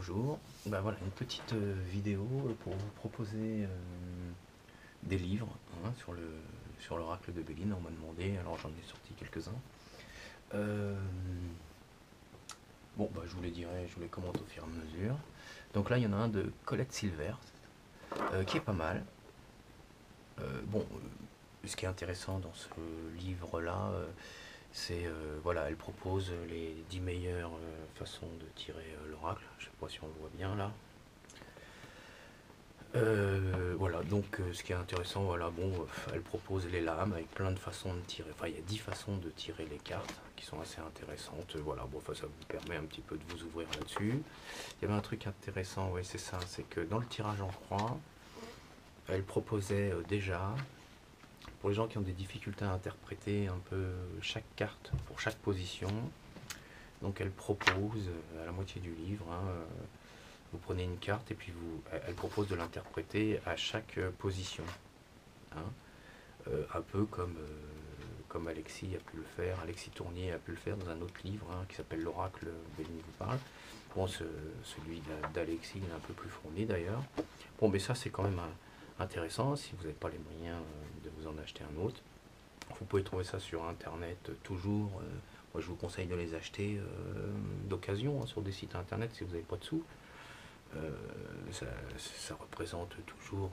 bonjour. Ben voilà, une petite vidéo pour vous proposer des livres sur l'oracle de Béline. On m'a demandé, alors j'en ai sorti quelques-uns. Euh, bon, bah, je vous les commente au fur et à mesure. Donc là, il y en a un de Colette Silver, qui est pas mal. Ce qui est intéressant dans ce livre-là, c'est, voilà, elle propose les 10 meilleures façons de tirer l'oracle. Je sais pas si on le voit bien là. Voilà, donc ce qui est intéressant, voilà, bon, elle propose les lames avec plein de façons de tirer. Enfin, il y a 10 façons de tirer les cartes qui sont assez intéressantes. Voilà, bon, enfin, ça vous permet un petit peu de vous ouvrir là-dessus. Il y avait un truc intéressant, oui, c'est ça, c'est que dans le tirage en croix, elle proposait déjà, pour les gens qui ont des difficultés à interpréter un peu chaque carte pour chaque position, donc elle propose à la moitié du livre, hein, vous prenez une carte et puis elle propose de l'interpréter à chaque position, hein. Un peu comme Alexis a pu le faire, Alexis Tournier a pu le faire dans un autre livre, hein, qui s'appelle L'Oracle, Béline vous parle. Bon, celui d'Alexis il est un peu plus fourni d'ailleurs. Bon, mais ça c'est quand même intéressant si vous n'avez pas les moyens de vous en acheter un autre. Vous pouvez trouver ça sur internet toujours. Moi je vous conseille de les acheter d'occasion, hein, sur des sites internet si vous n'avez pas de sous. Ça représente toujours,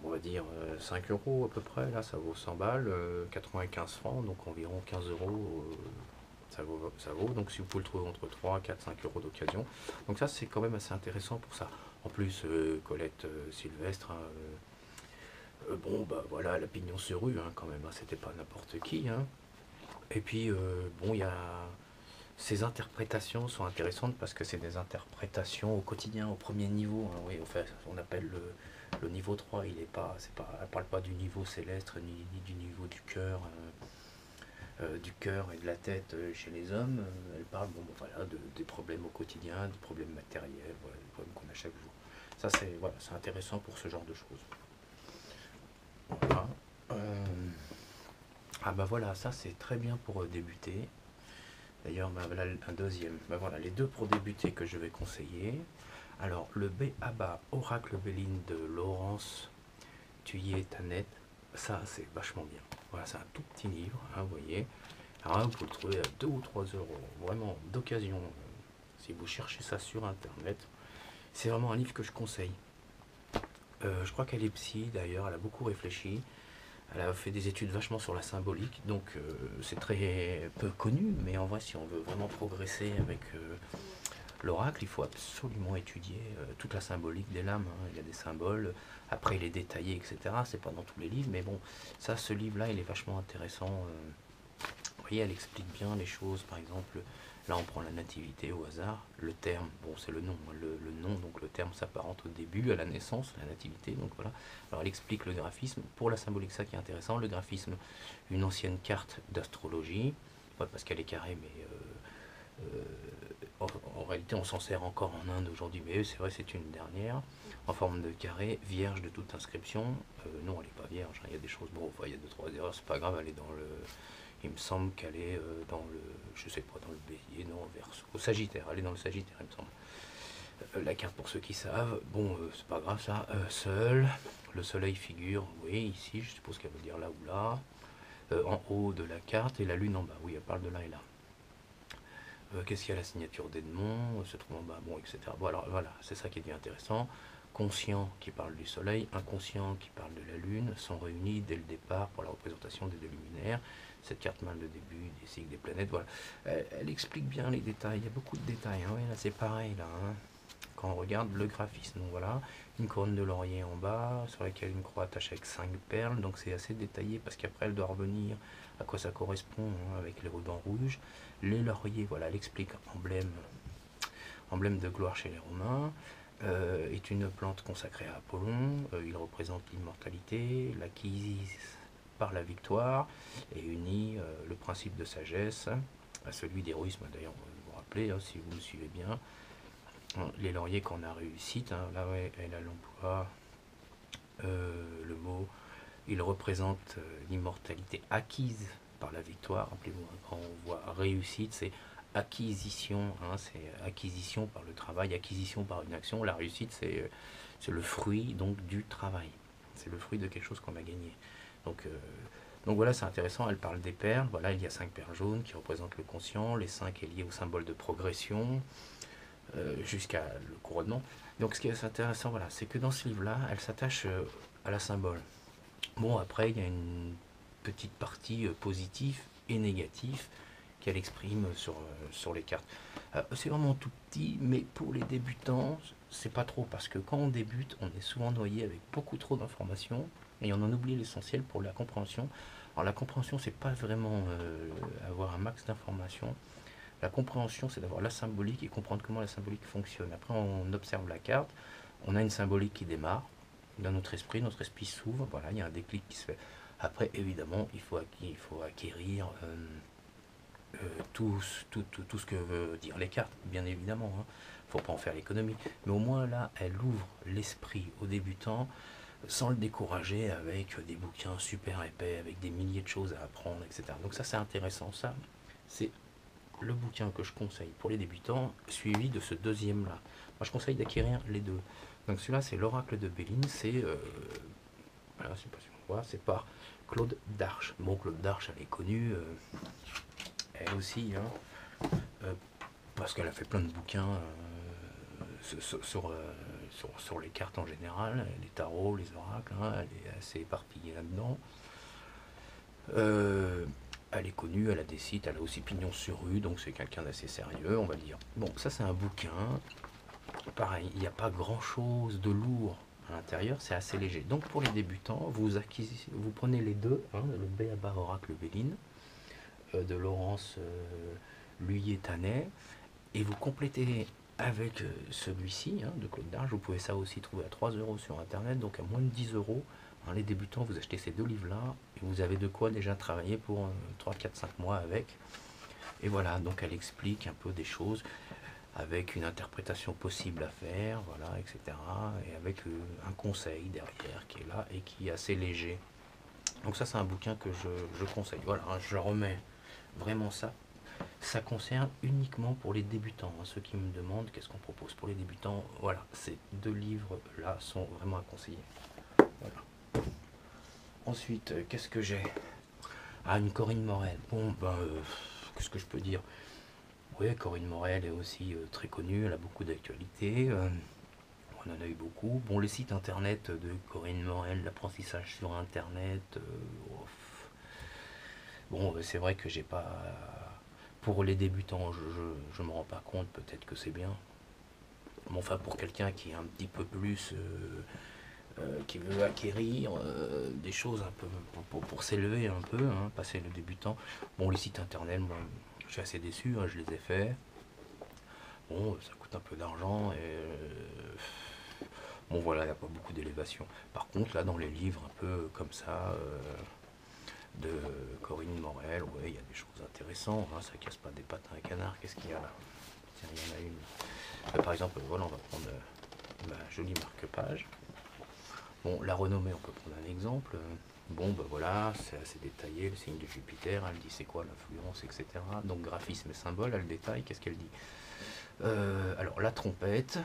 on va dire, 5 euros à peu près. Là, ça vaut 100 balles, 95 francs, donc environ 15 euros. Ça vaut. Donc, si vous pouvez le trouver entre 3, 4, 5 euros d'occasion. Donc, ça, c'est quand même assez intéressant pour ça. En plus, Colette Sylvestre, hein, bon, bah voilà, la pignon sur rue, hein, quand même, hein, c'était pas n'importe qui, hein. Et puis, bon, il y a ces interprétations sont intéressantes parce que c'est des interprétations au quotidien, au premier niveau, hein. Oui, enfin, on appelle le niveau 3, elle parle pas du niveau céleste ni du niveau du cœur et de la tête chez les hommes. Elle parle, bon, voilà, des problèmes au quotidien, des problèmes matériels, voilà, des problèmes qu'on a chaque jour. Ça, c'est, voilà, c'est intéressant pour ce genre de choses. Voilà. Ah bah voilà, ça c'est très bien pour débuter. D'ailleurs, bah, voilà un deuxième. Bah, voilà, les deux pour débuter que je vais conseiller. Alors, le B.A.B.A. Oracle Béline de Laurence Thuyer-Tanet, ça c'est vachement bien. Voilà, c'est un tout petit livre, hein, vous voyez. Alors là, vous pouvez le trouver à 2 ou 3 euros, vraiment d'occasion. Si vous cherchez ça sur internet, c'est vraiment un livre que je conseille. Je crois qu'elle est psy d'ailleurs, elle a beaucoup réfléchi. Elle a fait des études vachement sur la symbolique, donc c'est très peu connu, mais en vrai, si on veut vraiment progresser avec l'oracle, il faut absolument étudier toute la symbolique des lames, hein. Il y a des symboles, après il est détaillé, etc. C'est pas dans tous les livres, mais bon, ça, ce livre-là, il est vachement intéressant. Vous voyez, elle explique bien les choses, par exemple, là on prend la nativité au hasard, le terme, bon c'est le nom, hein, le nom, donc le terme s'apparente au début, à la naissance, la nativité, donc voilà. Alors elle explique le graphisme, pour la symbolique ça qui est intéressant, le graphisme, une ancienne carte d'astrologie, pas parce qu'elle est carrée, mais en réalité on s'en sert encore en Inde aujourd'hui, mais c'est vrai c'est une dernière, en forme de carré, vierge de toute inscription. Non, elle n'est pas vierge, hein, il y a des choses, bon, enfin, il y a 2-3 erreurs, c'est pas grave, elle est dans le... Il me semble qu'elle est dans le... Je sais pas, dans le bélier, non, verso, au sagittaire, elle est dans le sagittaire, il me semble. La carte pour ceux qui savent, bon, c'est pas grave ça, seul, le soleil figure, oui, ici, je suppose qu'elle veut dire là ou là, en haut de la carte, et la lune en bas, oui, elle parle de là et là. Qu'est-ce qu'il y a, la signature d'Edmond, se trouve en bas, bon, etc. Bon, alors voilà, c'est ça qui devient intéressant. Conscient qui parle du soleil, inconscient qui parle de la lune, sont réunis dès le départ pour la représentation des deux luminaires. Cette carte marque le début des cycles des planètes, voilà. Elle explique bien les détails, il y a beaucoup de détails, hein. Oui, là c'est pareil, là, hein. Quand on regarde le graphisme, donc voilà, une couronne de laurier en bas, sur laquelle une croix attachée avec 5 perles, donc c'est assez détaillé parce qu'après elle doit revenir à quoi ça correspond, hein, avec les rubans rouges. Les lauriers, voilà, elle explique, emblème de gloire chez les Romains, est une plante consacrée à Apollon, il représente l'immortalité, l'acquise par la victoire, et unit le principe de sagesse à celui d'héroïsme. D'ailleurs, vous vous rappelez, hein, si vous me suivez bien, les lauriers qu'on a réussite, hein, là ouais, elle a l'emploi, le mot, il représente l'immortalité acquise par la victoire. Rappelez-vous, hein, quand on voit réussite, c'est acquisition, hein, c'est acquisition par le travail, acquisition par une action. La réussite, c'est le fruit donc du travail. C'est le fruit de quelque chose qu'on a gagné. Donc, euh, donc voilà, c'est intéressant, elle parle des perles. Voilà, il y a 5 perles jaunes qui représentent le conscient. Les 5 est lié au symbole de progression, jusqu'à le couronnement. Donc ce qui est intéressant, voilà, c'est que dans ce livre-là, elle s'attache à la symbole. Bon, après, il y a une petite partie positive et négative qu'elle exprime sur les cartes. C'est vraiment tout petit, mais pour les débutants, c'est pas trop, parce que quand on débute, on est souvent noyé avec beaucoup trop d'informations, et on en oublie l'essentiel pour la compréhension. Alors la compréhension, c'est pas vraiment avoir un max d'informations. La compréhension, c'est d'avoir la symbolique et comprendre comment la symbolique fonctionne. Après, on observe la carte, on a une symbolique qui démarre dans notre esprit s'ouvre, voilà, il y a un déclic qui se fait. Après, évidemment, il faut acquérir tout ce que veut dire les cartes, bien évidemment. Hein. Faut pas en faire l'économie. Mais au moins, là, elle ouvre l'esprit aux débutants sans le décourager avec des bouquins super épais, avec des milliers de choses à apprendre, etc. Donc ça, c'est intéressant. Ça, c'est le bouquin que je conseille pour les débutants, suivi de ce deuxième-là. Moi, je conseille d'acquérir les deux. Donc celui-là, c'est l'Oracle de Béline, c'est voilà, je sais pas si on voit, c'est par Claude Darche. Bon, Claude Darche, elle est connue, elle aussi, hein, parce qu'elle a fait plein de bouquins sur les cartes en général, les tarots, les oracles, hein, elle est assez éparpillée là-dedans. Euh, Elle est connue, elle a des sites, elle a aussi pignon sur rue, donc c'est quelqu'un d'assez sérieux, on va dire. Bon, ça c'est un bouquin. Pareil, il n'y a pas grand-chose de lourd à l'intérieur, c'est assez léger. Donc pour les débutants, vous prenez les deux, hein, le Béaba Oracle Béline, de Laurence Luyet-Tanet, et vous complétez avec celui-ci, hein, de Claude Darche. Vous pouvez ça aussi trouver à 3 euros sur Internet, donc à moins de 10 euros. Hein, les débutants, vous achetez ces deux livres-là, et vous avez de quoi déjà travailler pour 3, 4, 5 mois avec. Et voilà, donc elle explique un peu des choses avec une interprétation possible à faire, voilà, etc. Et avec un conseil derrière qui est là et qui est assez léger. Donc ça, c'est un bouquin que je conseille. Voilà, hein, je remets vraiment ça. Ça concerne uniquement pour les débutants. Hein, ceux qui me demandent qu'est-ce qu'on propose pour les débutants, voilà, ces deux livres-là sont vraiment à conseiller. Voilà. Ensuite, qu'est-ce que j'ai? Ah, une Corinne Morel. Bon, ben, qu'est-ce que je peux dire? Oui, Corinne Morel est aussi très connue, elle a beaucoup d'actualité. On en a eu beaucoup. Bon, les sites internet de Corinne Morel, l'apprentissage sur internet. Bon, c'est vrai que j'ai pas. Pour les débutants, je me rends pas compte, peut-être que c'est bien. Mais enfin, pour quelqu'un qui est un petit peu plus. Qui veut acquérir des choses un peu pour s'élever un peu, hein, passer le débutant. Bon, les sites internet, moi, je suis assez déçu, hein, je les ai faits. Bon, ça coûte un peu d'argent et bon voilà, il n'y a pas beaucoup d'élévation. Par contre, là, dans les livres un peu comme ça, de Corinne Morel, ouais, il y a des choses intéressantes, hein, ça casse pas des pattes à un canard. Qu'est-ce qu'il y a là? Tiens, il y en a une. Par exemple, voilà, on va prendre ma jolie marque-page. Bon, la renommée, on peut prendre un exemple. Bon, ben voilà, c'est assez détaillé, le signe de Jupiter, elle dit c'est quoi l'influence, etc. Donc graphisme et symbole, elle détaille, qu'est-ce qu'elle dit? Alors la trompette,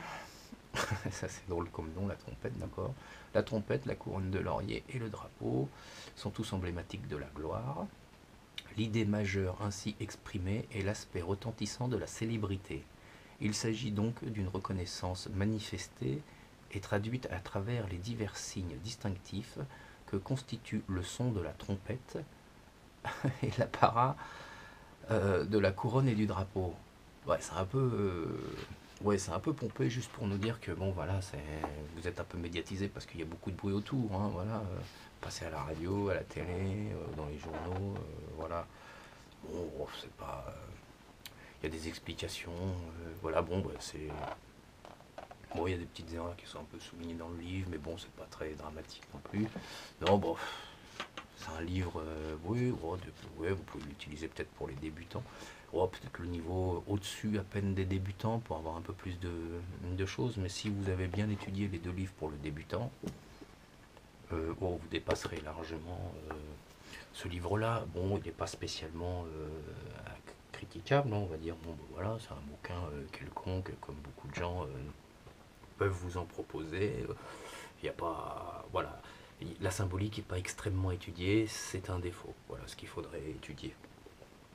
ça c'est drôle comme nom, la trompette, d'accord. La trompette, la couronne de laurier et le drapeau sont tous emblématiques de la gloire. L'idée majeure ainsi exprimée est l'aspect retentissant de la célébrité. Il s'agit donc d'une reconnaissance manifestée et traduite à travers les divers signes distinctifs que constituent le son de la trompette et l'apparat de la couronne et du drapeau. Ouais, c'est un peu pompé juste pour nous dire que bon voilà, vous êtes un peu médiatisé parce qu'il y a beaucoup de bruit autour, hein, voilà, passer à la radio, à la télé, dans les journaux, voilà. Bon, c'est pas, il y a des explications, voilà, bon, bah, c'est bon, il y a des petites erreurs qui sont un peu soulignées dans le livre, mais bon, c'est pas très dramatique non plus. Non, bon, c'est un livre, oui, ouais, vous pouvez l'utiliser peut-être pour les débutants. Oh, peut-être le niveau au-dessus à peine des débutants pour avoir un peu plus de choses, mais si vous avez bien étudié les deux livres pour le débutant, oh, vous dépasserez largement ce livre-là. Bon, il n'est pas spécialement critiquable, hein, on va dire, bon ben voilà, c'est un bouquin quelconque, comme beaucoup de gens peuvent vous en proposer. Il n'y a pas... Voilà. La symbolique n'est pas extrêmement étudiée, c'est un défaut. Voilà ce qu'il faudrait étudier.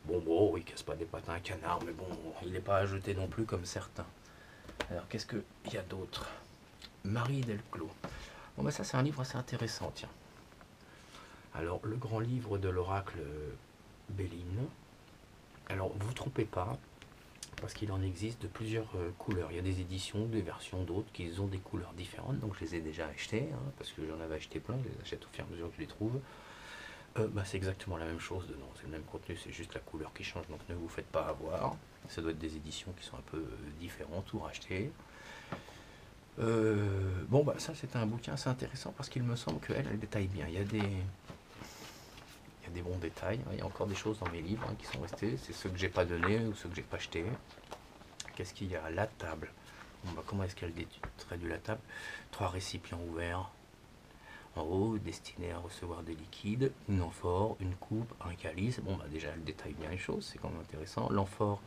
Bon, il casse pas des pattes à un canard, mais bon, il n'est pas à jeter non plus comme certains. Alors, qu'est-ce qu'il y a d'autre? Marie Delclos. Bon, ben ça, c'est un livre assez intéressant, tiens. Alors, le grand livre de l'oracle Béline. Alors, vous vous trompez pas, parce qu'il en existe de plusieurs couleurs. Il y a des éditions, des versions d'autres qui ont des couleurs différentes, donc je les ai déjà achetées, hein, parce que j'en avais acheté plein, je les achète au fur et à mesure que je les trouve. C'est exactement la même chose dedans, c'est le même contenu, c'est juste la couleur qui change, donc ne vous faites pas avoir. Ça doit être des éditions qui sont un peu différentes ou rachetées. Ça c'est un bouquin assez intéressant parce qu'il me semble qu'elle détaille bien. Il y a des bons détails, il y a encore des choses dans mes livres qui sont restés, c'est ceux que j'ai pas donnés ou ceux que j'ai pas achetés. Qu'est-ce qu'il y a? La table. Comment est-ce qu'elle traduit la table? 3 récipients ouverts en haut, destinés à recevoir des liquides, une amphore, une coupe, un calice. Déjà, elle détaille bien les choses, c'est quand même intéressant. L'amphore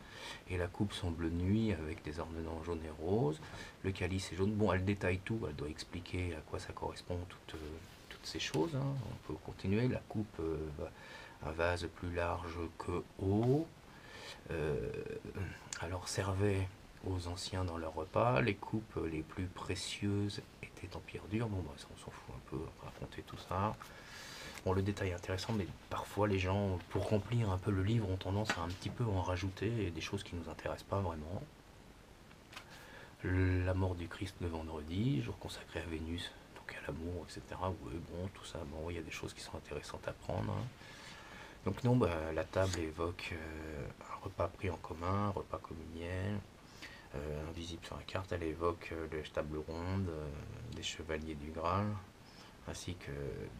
et la coupe sont bleu nuit avec des ornements jaunes et roses. Le calice est jaune. Elle détaille tout, elle doit expliquer à quoi ça correspond, toutes ces choses. Hein. On peut continuer. La coupe, un vase plus large que haut. Alors, servait aux anciens dans leur repas. Les coupes les plus précieuses étaient en pierre dure. Ça, on s'en fout un peu, on va raconter tout ça. Le détail est intéressant, mais parfois les gens, pour remplir un peu le livre, ont tendance à un petit peu en rajouter des choses qui ne nous intéressent pas vraiment. La mort du Christ le vendredi, jour consacré à Vénus, donc à l'amour, etc. Tout ça, il y a des choses qui sont intéressantes à prendre. Hein. Donc la table évoque un repas pris en commun, un repas communiel, invisible sur la carte, elle évoque les tables rondes des chevaliers du Graal, ainsi que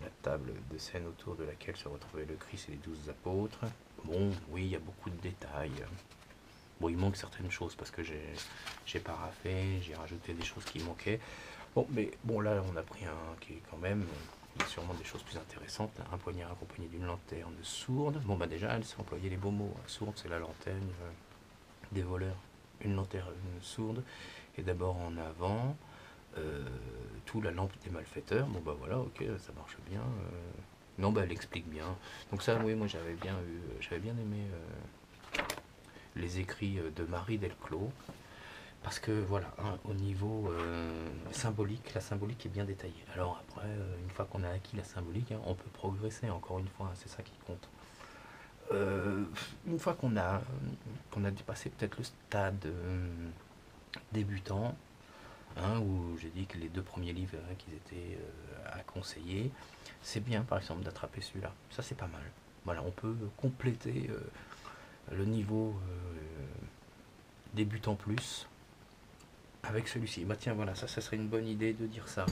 la table de scène autour de laquelle se retrouvaient le Christ et les 12 apôtres. Oui, il y a beaucoup de détails. Il manque certaines choses parce que j'ai paraffé, j'ai rajouté des choses qui manquaient. Là, on a pris un qui est quand même... Il y a sûrement des choses plus intéressantes. Un poignard accompagné d'une lanterne sourde. Déjà, elle s'est employé les beaux mots. Sourde, c'est la lanterne des voleurs. Une lanterne sourde. Et d'abord en avant, tout la lampe des malfaiteurs. Ok, ça marche bien. Elle explique bien. Donc ça, oui, moi j'avais bien aimé les écrits de Marie Delclos. Parce que au niveau symbolique, la symbolique est bien détaillée. Alors après, une fois qu'on a acquis la symbolique, on peut progresser, encore une fois, c'est ça qui compte. Une fois qu'on a dépassé peut-être le stade débutant, où j'ai dit que les 2 premiers livres qu'ils étaient à conseiller, c'est bien par exemple d'attraper celui-là. Ça c'est pas mal. On peut compléter le niveau débutant plus avec celui-ci. Ça serait une bonne idée de dire ça.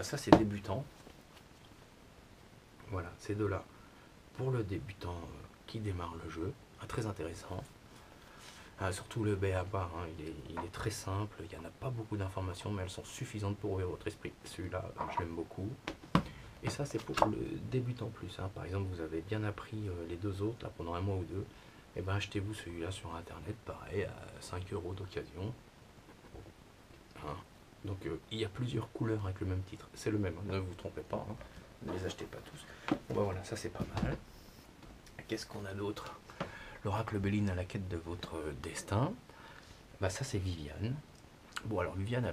Ça c'est débutant. Voilà, ces deux-là. Pour le débutant qui démarre le jeu, très intéressant. Surtout le B.A.B.A, il est très simple, il n'y en a pas beaucoup d'informations, mais elles sont suffisantes pour ouvrir votre esprit. Celui-là, je l'aime beaucoup. Et ça, c'est pour le débutant plus. Par exemple, vous avez bien appris les 2 autres là, pendant 1 mois ou 2. Achetez-vous celui-là sur Internet, pareil, à 5 € d'occasion. Donc il y a plusieurs couleurs avec le même titre. C'est le même, ne vous trompez pas, ne les achetez pas tous. Ça c'est pas mal. Qu'est-ce qu'on a d'autre? L'oracle Béline à la quête de votre destin. Ça c'est Viviane. Viviane,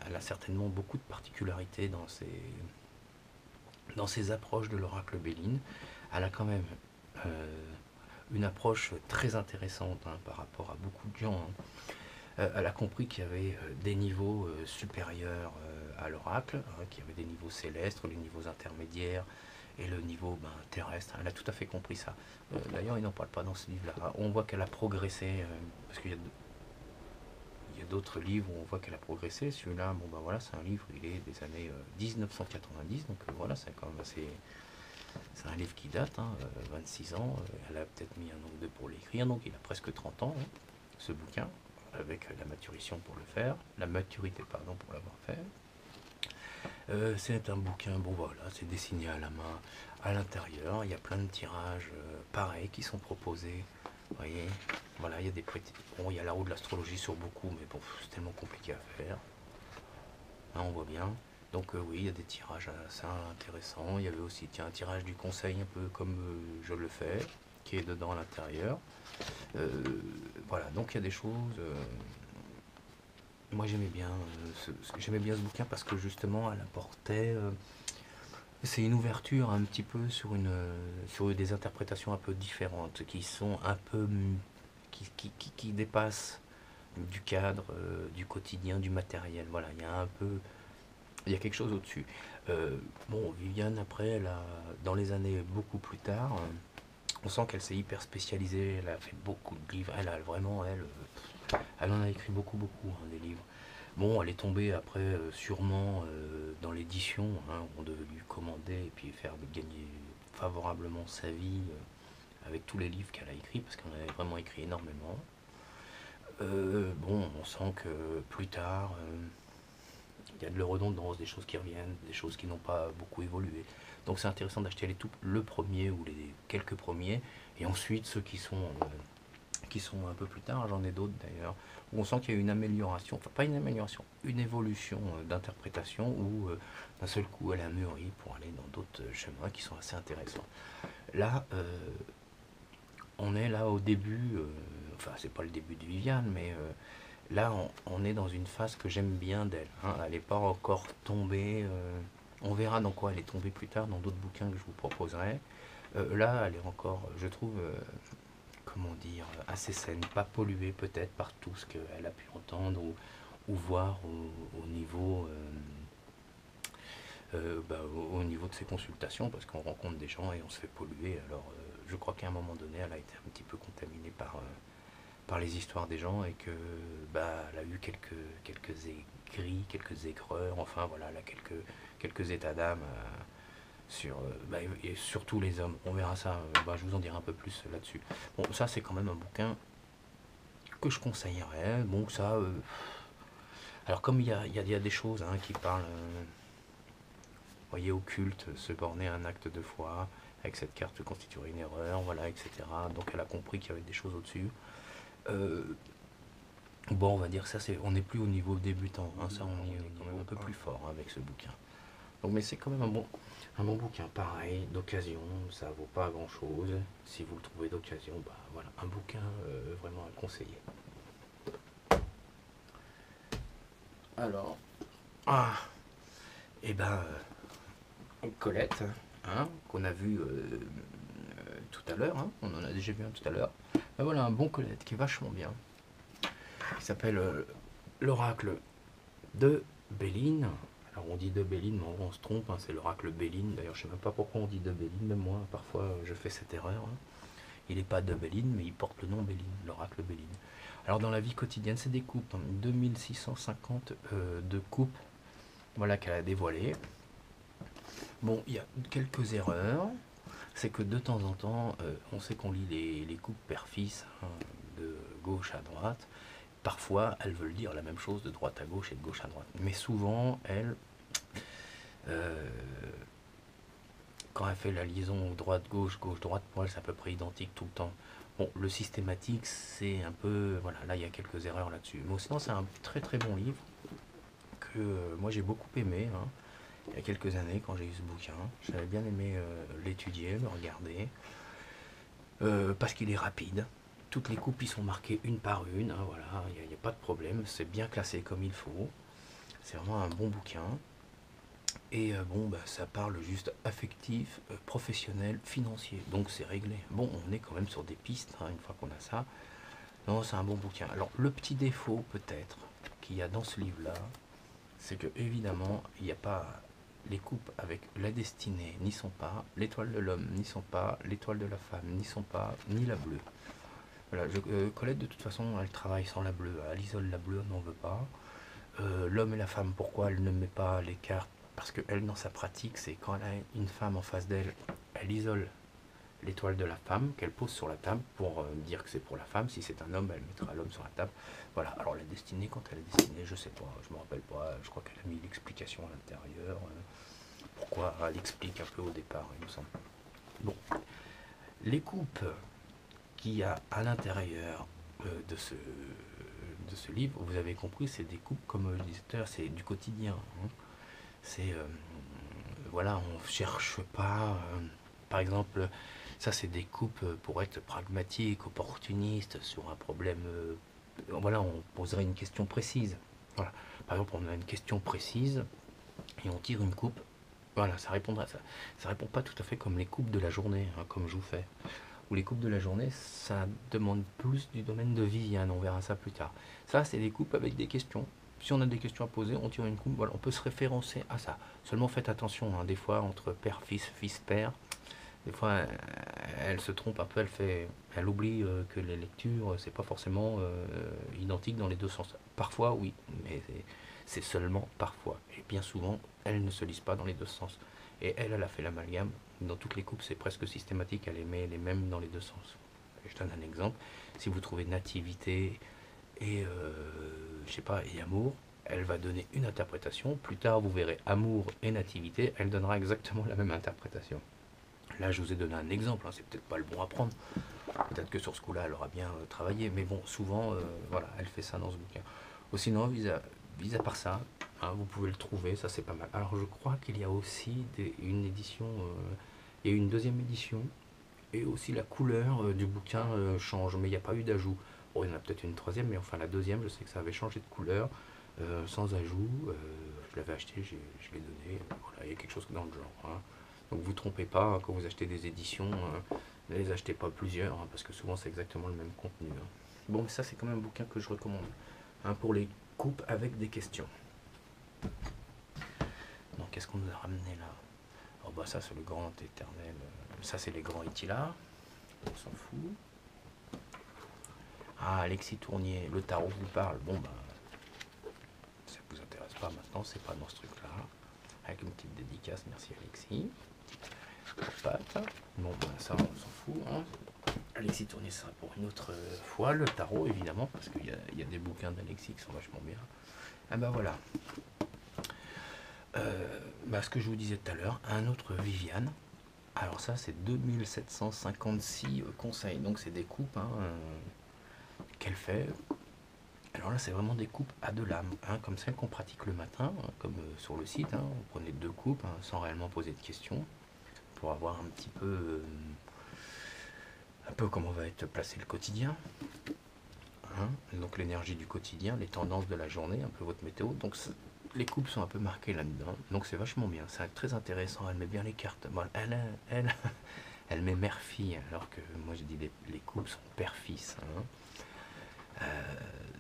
elle a certainement beaucoup de particularités dans ses approches de l'oracle Béline. Elle a quand même une approche très intéressante par rapport à beaucoup de gens. Elle a compris qu'il y avait des niveaux supérieurs à l'oracle, qu'il y avait des niveaux célestes, les niveaux intermédiaires et le niveau terrestre. Elle a tout à fait compris ça. D'ailleurs, il n'en parle pas dans ce livre-là. On voit qu'elle a progressé, parce qu'il y a d'autres livres où on voit qu'elle a progressé. Celui-là, c'est un livre, il est des années 1990, donc c'est quand même assez... C'est un livre qui date, 26 ans. Elle a peut-être mis 1 an ou 2 pour l'écrire, donc il a presque 30 ans, ce bouquin, avec la maturité pour le faire, pour l'avoir fait. C'est un bouquin, c'est dessiné à la main. À l'intérieur, il y a plein de tirages pareils qui sont proposés Vous voyez, voilà, il y a des petits... Bon, il y a la roue de l'astrologie sur beaucoup, mais bon, c'est tellement compliqué à faire. Hein, on voit bien. Donc oui, il y a des tirages assez intéressants. Il y avait aussi tiens, un tirage du conseil, un peu comme je le fais, qui est dedans à l'intérieur. Voilà, donc il y a des choses... moi j'aimais bien ce bouquin parce que justement elle apportait... c'est une ouverture un petit peu sur des interprétations un peu différentes, qui sont un peu... qui dépassent du cadre, du quotidien, du matériel. Voilà, il y a un peu... Il y a quelque chose au-dessus. Bon, Viviane, après, dans les années beaucoup plus tard, on sent qu'elle s'est hyper spécialisée, elle a fait beaucoup de livres, elle a vraiment, elle en a écrit beaucoup, beaucoup, hein, des livres. Bon, elle est tombée après, sûrement, dans l'édition, hein, on devait lui commander et puis faire gagner favorablement sa vie avec tous les livres qu'elle a écrits, parce qu'elle en avait vraiment écrit énormément. Bon, on sent que plus tard, il y a de la redondance, des choses qui reviennent, des choses qui n'ont pas beaucoup évolué. Donc c'est intéressant d'acheter le premier ou les quelques premiers, et ensuite ceux qui sont un peu plus tard, j'en ai d'autres d'ailleurs, où on sent qu'il y a une amélioration, enfin pas une amélioration, une évolution d'interprétation, où d'un seul coup elle a mûri pour aller dans d'autres chemins qui sont assez intéressants. Là, on est là au début, enfin c'est pas le début de Viviane, mais là on est dans une phase que j'aime bien d'elle, hein. Elle n'est pas encore tombée, on verra dans quoi elle est tombée plus tard, dans d'autres bouquins que je vous proposerai. Là elle est encore, je trouve, comment dire, assez saine, pas polluée peut-être par tout ce qu'elle a pu entendre ou voir au niveau... au niveau de ses consultations, parce qu'on rencontre des gens et on se fait polluer. Alors, je crois qu'à un moment donné, elle a été un petit peu contaminée par les histoires des gens et que elle a eu quelques aigris, quelques aigreurs, enfin voilà, elle a quelques états d'âme et surtout les hommes. On verra ça, je vous en dirai un peu plus là-dessus. Bon, ça c'est quand même un bouquin que je conseillerais. Bon, ça... alors comme il y a des choses hein, qui parlent... voyez, occulte, se borner à un acte de foi, avec cette carte constituerait une erreur, voilà, etc. Donc elle a compris qu'il y avait des choses au-dessus. Euh, bon, on va dire ça, on n'est plus au niveau débutant, hein, ça on y est quand même un peu plus fort hein, avec ce bouquin. Donc, mais c'est quand même un bon bouquin, pareil, d'occasion, ça vaut pas grand-chose. Si vous le trouvez d'occasion, voilà, un bouquin vraiment à conseiller. Alors, et Colette, hein, qu'on a vu tout à l'heure, hein, on en a déjà vu un tout à l'heure. Voilà un bon Colette qui est vachement bien, qui s'appelle l'oracle de Béline. Alors on dit de Béline, mais en gros on se trompe, hein, c'est l'oracle Béline. D'ailleurs je sais même pas pourquoi on dit de Béline, même moi parfois je fais cette erreur. Hein. Il n'est pas de Béline, mais il porte le nom Béline, l'oracle Béline. Alors dans la vie quotidienne, c'est des coupes, hein, 2650 de coupes, voilà qu'elle a dévoilées. Bon, il y a quelques erreurs. C'est que de temps en temps, on sait qu'on lit les coupes père-fils hein, de gauche à droite. Parfois, elles veulent dire la même chose de droite à gauche et de gauche à droite. Mais souvent, euh, quand elle fait la liaison droite-gauche, gauche-droite, pour elle, c'est à peu près identique tout le temps. Bon, le systématique, c'est un peu... Voilà, là, il y a quelques erreurs là-dessus. Mais sinon, c'est un très très bon livre que moi, j'ai beaucoup aimé. Hein. Il y a quelques années, quand j'ai eu ce bouquin, j'avais bien aimé l'étudier, le regarder. Parce qu'il est rapide. Toutes les coupes y sont marquées une par une, hein, voilà, il n'y a pas de problème, c'est bien classé comme il faut. C'est vraiment un bon bouquin. Et ça parle juste affectif, professionnel, financier. Donc c'est réglé. Bon, on est quand même sur des pistes, hein, une fois qu'on a ça. Non, c'est un bon bouquin. Alors, le petit défaut, peut-être, qu'il y a dans ce livre-là, c'est que, évidemment, il n'y a pas... Les coupes avec la destinée n'y sont pas, l'étoile de l'homme n'y sont pas, l'étoile de la femme n'y sont pas, ni la bleue. Voilà, Colette, de toute façon, elle travaille sans la bleue. Elle isole la bleue, elle n'en veut pas. L'homme et la femme, pourquoi elle ne met pas les cartes? Parce qu'elle, dans sa pratique, c'est quand elle a une femme en face d'elle, elle isole l'étoile de la femme qu'elle pose sur la table pour dire que c'est pour la femme. Si c'est un homme, elle mettra l'homme sur la table. Voilà, alors la destinée, quand elle est destinée, je sais pas, je me rappelle pas, je crois qu'elle a mis l'explication à l'intérieur. Pourquoi elle explique un peu au départ, il me semble. Bon, les coupes qu'il y a à l'intérieur de ce livre, vous avez compris, c'est des coupes, comme je disais tout à l'heure, c'est du quotidien. Hein. C'est, voilà, on cherche pas, par exemple, ça c'est des coupes pour être pragmatique, opportuniste sur un problème. Voilà, on poserait une question précise. Voilà. Par exemple, on a une question précise et on tire une coupe. Voilà, ça répondra à ça. Ça répond pas tout à fait comme les coupes de la journée, hein, comme je vous fais. Ou les coupes de la journée, ça demande plus du domaine de Viviane, on verra ça plus tard. Ça, c'est des coupes avec des questions. Si on a des questions à poser, on tire une coupe, voilà, on peut se référencer à ça. Seulement faites attention, hein, des fois entre père-fils, fils-père, des fois elle se trompe un peu, elle oublie que les lectures, c'est pas forcément identique dans les deux sens. Parfois, oui, mais c'est seulement parfois. Et bien souvent, elles ne se lisent pas dans les deux sens. Et elle a fait l'amalgame. Dans toutes les coupes, c'est presque systématique, elle met les mêmes dans les deux sens. Je donne un exemple. Si vous trouvez nativité et, je sais pas, et amour, elle va donner une interprétation. Plus tard, vous verrez amour et nativité, elle donnera exactement la même interprétation. Là, je vous ai donné un exemple, hein, c'est peut-être pas le bon à prendre. Peut-être que sur ce coup-là, elle aura bien travaillé, mais bon, souvent, voilà, elle fait ça dans ce bouquin. Ou sinon, vis à part ça, hein, vous pouvez le trouver, ça c'est pas mal. Alors, je crois qu'il y a aussi une édition, et une deuxième édition, et aussi la couleur du bouquin change, mais il n'y a pas eu d'ajout. Bon, il y en a peut-être une troisième, mais enfin la deuxième, je sais que ça avait changé de couleur, sans ajout. Je l'avais acheté, je l'ai donné. Voilà, il y a quelque chose dans le genre. Hein. Donc vous trompez pas hein, quand vous achetez des éditions, ne les achetez pas plusieurs, hein, parce que souvent c'est exactement le même contenu. Hein. Bon, mais ça c'est quand même un bouquin que je recommande hein, pour les coupes avec des questions. Donc qu'est-ce qu'on nous a ramené là? Oh bah ça c'est le grand éternel. Ça c'est les grands Itila. On s'en fout. Ah, Alexis Tournier, le tarot vous parle. Bon bah ça vous intéresse pas maintenant, c'est pas dans ce truc là. Avec une petite dédicace, merci Alexis. Bon bah ça on s'en fout. Hein. Alexis Tournier sera pour une autre fois. Le tarot évidemment, parce qu'il y a des bouquins d'Alexis qui sont vachement bien. Ah bah voilà. Ce que je vous disais tout à l'heure, un autre Viviane. Alors ça c'est 2756 conseils, donc c'est des coupes hein, qu'elle fait. Alors là c'est vraiment des coupes à de l'âme, hein, comme celles qu'on pratique le matin, hein, comme sur le site, hein, on prenait deux coupes hein, sans réellement poser de questions, pour avoir un peu comment va être placé le quotidien. Hein, donc l'énergie du quotidien, les tendances de la journée, un peu votre météo. Donc les coupes sont un peu marquées là-dedans, donc c'est vachement bien, c'est très intéressant, elle met bien les cartes. Bon, elle met mère-fille, alors que moi je dis les coupes sont père-fils. Hein.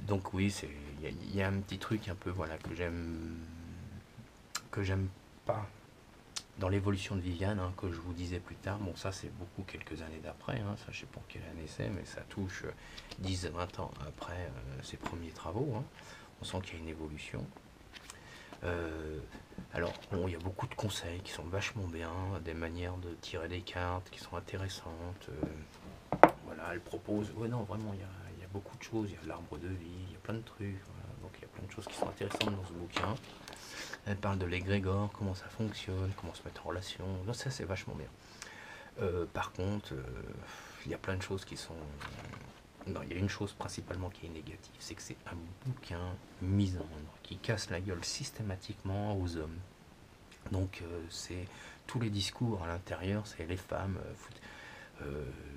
Donc oui, il y a un petit truc un peu voilà que j'aime pas dans l'évolution de Viviane, hein, que je vous disais plus tard. Bon ça c'est beaucoup quelques années d'après, hein, ça je sais pas quelle année c'est, mais ça touche 10-20 ans après ses premiers travaux. Hein. On sent qu'il y a une évolution. Alors, bon, il y a beaucoup de conseils qui sont vachement bien, des manières de tirer des cartes qui sont intéressantes. Voilà, elle propose. Ouais, non, vraiment, il y a beaucoup de choses. Il y a l'arbre de vie, il y a plein de trucs. Voilà. Donc, il y a plein de choses qui sont intéressantes dans ce bouquin. Elle parle de l'égrégore, comment ça fonctionne, comment se mettre en relation. Donc, ça, c'est vachement bien. Par contre, il y a plein de choses qui sont. Non, il y a une chose principalement qui est négative, c'est que c'est un bouquin misandre qui casse la gueule systématiquement aux hommes. Donc c'est tous les discours à l'intérieur, c'est les femmes,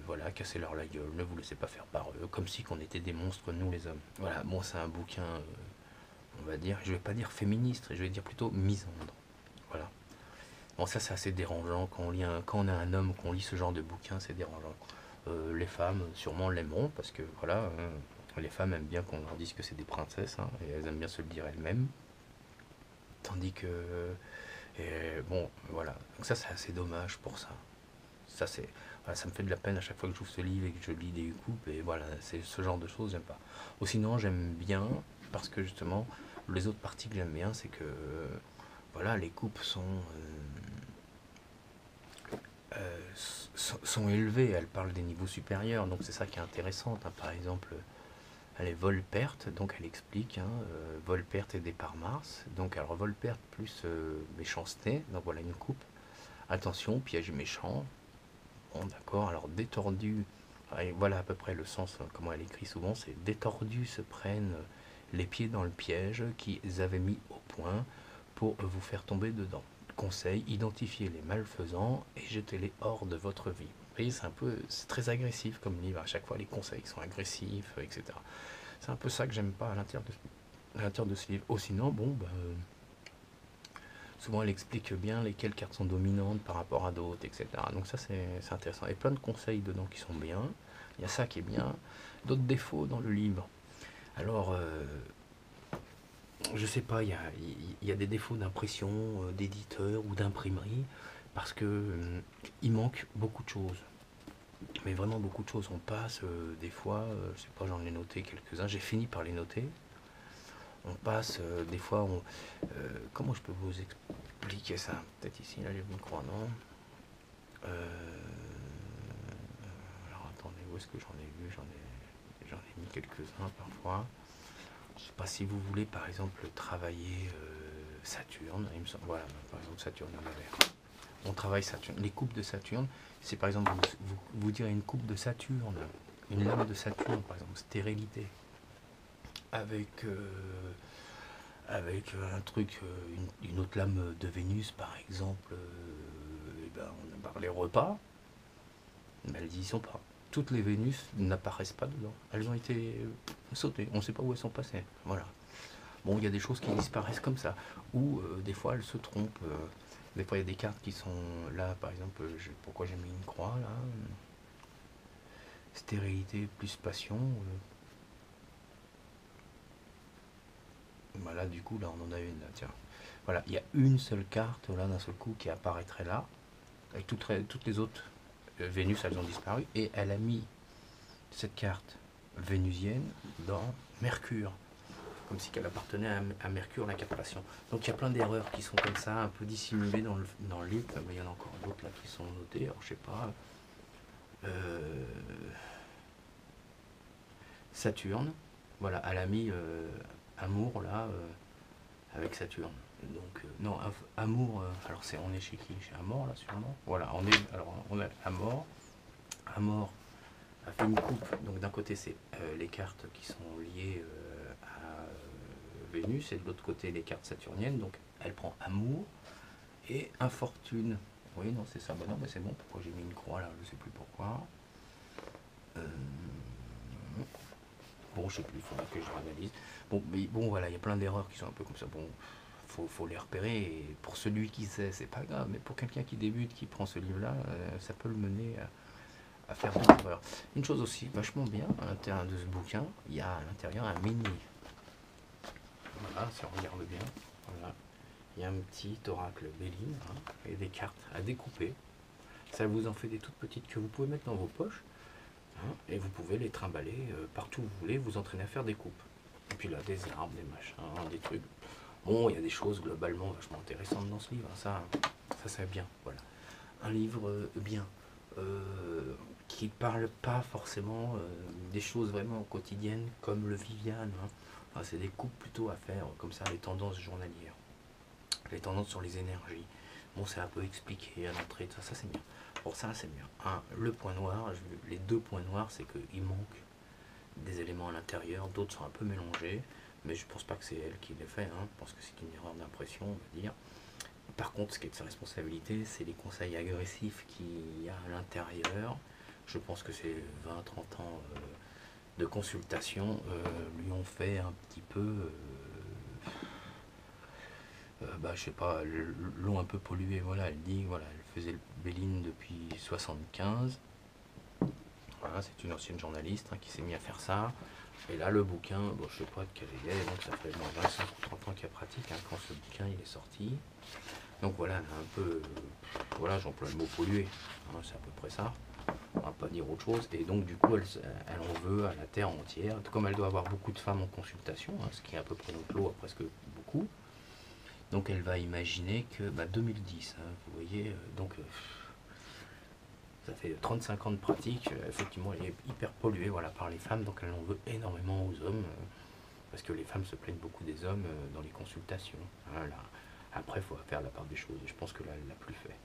voilà, cassez leur la gueule, ne vous laissez pas faire par eux, comme si qu'on était des monstres nous les hommes. Voilà, bon c'est un bouquin, on va dire, je vais pas dire féministe, je vais dire plutôt misandre. Voilà. Bon ça c'est assez dérangeant quand on est un homme, qu'on lit ce genre de bouquin, c'est dérangeant. Les femmes sûrement l'aimeront parce que voilà, les femmes aiment bien qu'on leur dise que c'est des princesses hein, et elles aiment bien se le dire elles-mêmes. Tandis que bon voilà, donc ça c'est assez dommage pour ça. Ça c'est voilà, ça me fait de la peine à chaque fois que j'ouvre ce livre et que je lis des coupes et voilà, c'est ce genre de choses j'aime pas. Ou sinon j'aime bien parce que justement les autres parties que j'aime bien c'est que voilà les coupes sont élevées, elles parlent des niveaux supérieurs, donc c'est ça qui est intéressant. Hein. Par exemple, elle est vol-perte, donc elle explique hein, vol-perte et départ Mars. Donc alors vol-perte plus méchanceté, donc voilà une coupe. Attention, piège méchant. Bon d'accord, alors détordu, Et voilà à peu près le sens, comment elle écrit souvent, c'est: des tordus se prennent les pieds dans le piège qu'ils avaient mis au point pour vous faire tomber dedans. Conseil: identifiez les malfaisants et jetez-les hors de votre vie. Vous voyez, c'est très agressif comme livre. À chaque fois, les conseils sont agressifs, etc. C'est un peu ça que j'aime pas à l'intérieur de ce livre. Oh, sinon, bon, souvent elle explique bien lesquelles cartes sont dominantes par rapport à d'autres, etc. Donc ça, c'est intéressant. Et plein de conseils dedans qui sont bien. Il y a ça qui est bien. D'autres défauts dans le livre. Alors, je sais pas, il y a des défauts d'impression, d'éditeur ou d'imprimerie, parce que il manque beaucoup de choses. Mais vraiment beaucoup de choses. On passe des fois, je sais pas, j'en ai noté quelques-uns, j'ai fini par les noter. On passe des fois, comment je peux vous expliquer ça? Peut-être ici, là, j'ai une croix, non? Alors attendez, où est-ce que j'en ai vu? J'en ai mis quelques-uns parfois. Je sais pas si vous voulez par exemple travailler Saturne, il me semble, voilà, par exemple Saturne, on travaille Saturne. Les coupes de Saturne, c'est par exemple, vous direz une coupe de Saturne, une lame de Saturne, par exemple, stérilité, avec, avec un truc, une autre lame de Vénus, par exemple, et ben, on a parlé repas, mais elles y sont pas. Toutes les Vénus n'apparaissent pas dedans. Elles ont été sautées. On ne sait pas où elles sont passées. Voilà. Bon, il y a des choses qui disparaissent comme ça. Ou des fois, elles se trompent. Des fois, il y a des cartes qui sont là, par exemple, pourquoi j'ai mis une croix là? Stérilité plus passion. Voilà, du coup, là, on en a une là, tiens. Voilà, il y a une seule carte là d'un seul coup qui apparaîtrait là. Avec toutes les autres Vénus, elles ont disparu. Et elle a mis cette carte vénusienne dans Mercure. Comme si elle appartenait à Mercure, la carte passion. Donc il y a plein d'erreurs qui sont comme ça, un peu dissimulées dans le livre. Mais il y en a encore d'autres là qui sont notées. Alors je sais pas. Saturne, voilà, elle a mis amour là avec Saturne. Donc non, amour. Alors on est chez qui? Chez Amor là sûrement. Voilà, on a Amor. Amor a fait une coupe. Donc d'un côté c'est les cartes qui sont liées à Vénus et de l'autre côté les cartes saturniennes. Donc elle prend amour et infortune. Oui, non, c'est ça. Bah non, mais c'est bon. Pourquoi j'ai mis une croix là? Je sais plus pourquoi. Bon, je sais plus, il faudra que je réanalyse. Bon, mais bon, voilà, il y a plein d'erreurs qui sont un peu comme ça. Bon, faut les repérer. Et pour celui qui sait, c'est pas grave. Mais pour quelqu'un qui débute, qui prend ce livre-là, ça peut le mener à faire d'autres erreurs. Une chose aussi vachement bien à l'intérieur de ce bouquin, il y a à l'intérieur un mini. Voilà, si on regarde bien, voilà. Il y a un petit oracle Béline et des cartes à découper. Ça vous en fait des toutes petites que vous pouvez mettre dans vos poches. Et vous pouvez les trimballer partout où vous voulez, vous entraîner à faire des coupes. Et puis là, des arbres, des machins, des trucs. Bon, il y a des choses globalement vachement intéressantes dans ce livre. Ça c'est bien. Voilà. Un livre bien. Qui parle pas forcément des choses vraiment quotidiennes comme le Viviane. Enfin, c'est des coupes plutôt à faire, comme ça, les tendances journalières. Les tendances sur les énergies. Bon, c'est un peu expliqué à l'entrée, ça c'est bien. Pour ça, c'est bien. Le point noir, les deux points noirs, c'est qu'il manque des éléments à l'intérieur, d'autres sont un peu mélangés, mais je pense pas que c'est elle qui les fait, je pense que c'est une erreur d'impression, on va dire. Par contre, ce qui est de sa responsabilité, c'est les conseils agressifs qu'il y a à l'intérieur. Je pense que ces 20-30 ans de consultation lui ont fait un petit peu, je sais pas, l'ont un peu pollué. Voilà, elle dit, voilà, elle faisait le Béline depuis 75. Voilà, c'est une ancienne journaliste qui s'est mise à faire ça. Et là, le bouquin, bon, je sais pas de quelle elle est, donc ça fait 25 ou 30 ans qu'elle pratique quand ce bouquin il est sorti. Donc voilà, un peu, voilà, j'emploie le mot pollué, c'est à peu près ça. On va pas dire autre chose. Et donc du coup, elle en veut à la terre entière. Comme elle doit avoir beaucoup de femmes en consultation, ce qui est à peu près notre lot, presque beaucoup. Donc elle va imaginer que 2010, vous voyez, donc ça fait 35 ans de pratique, effectivement elle est hyper polluée voilà, par les femmes, donc elle en veut énormément aux hommes, parce que les femmes se plaignent beaucoup des hommes dans les consultations. Voilà. Après, il faut faire la part des choses, et je pense que là, elle l'a plus fait.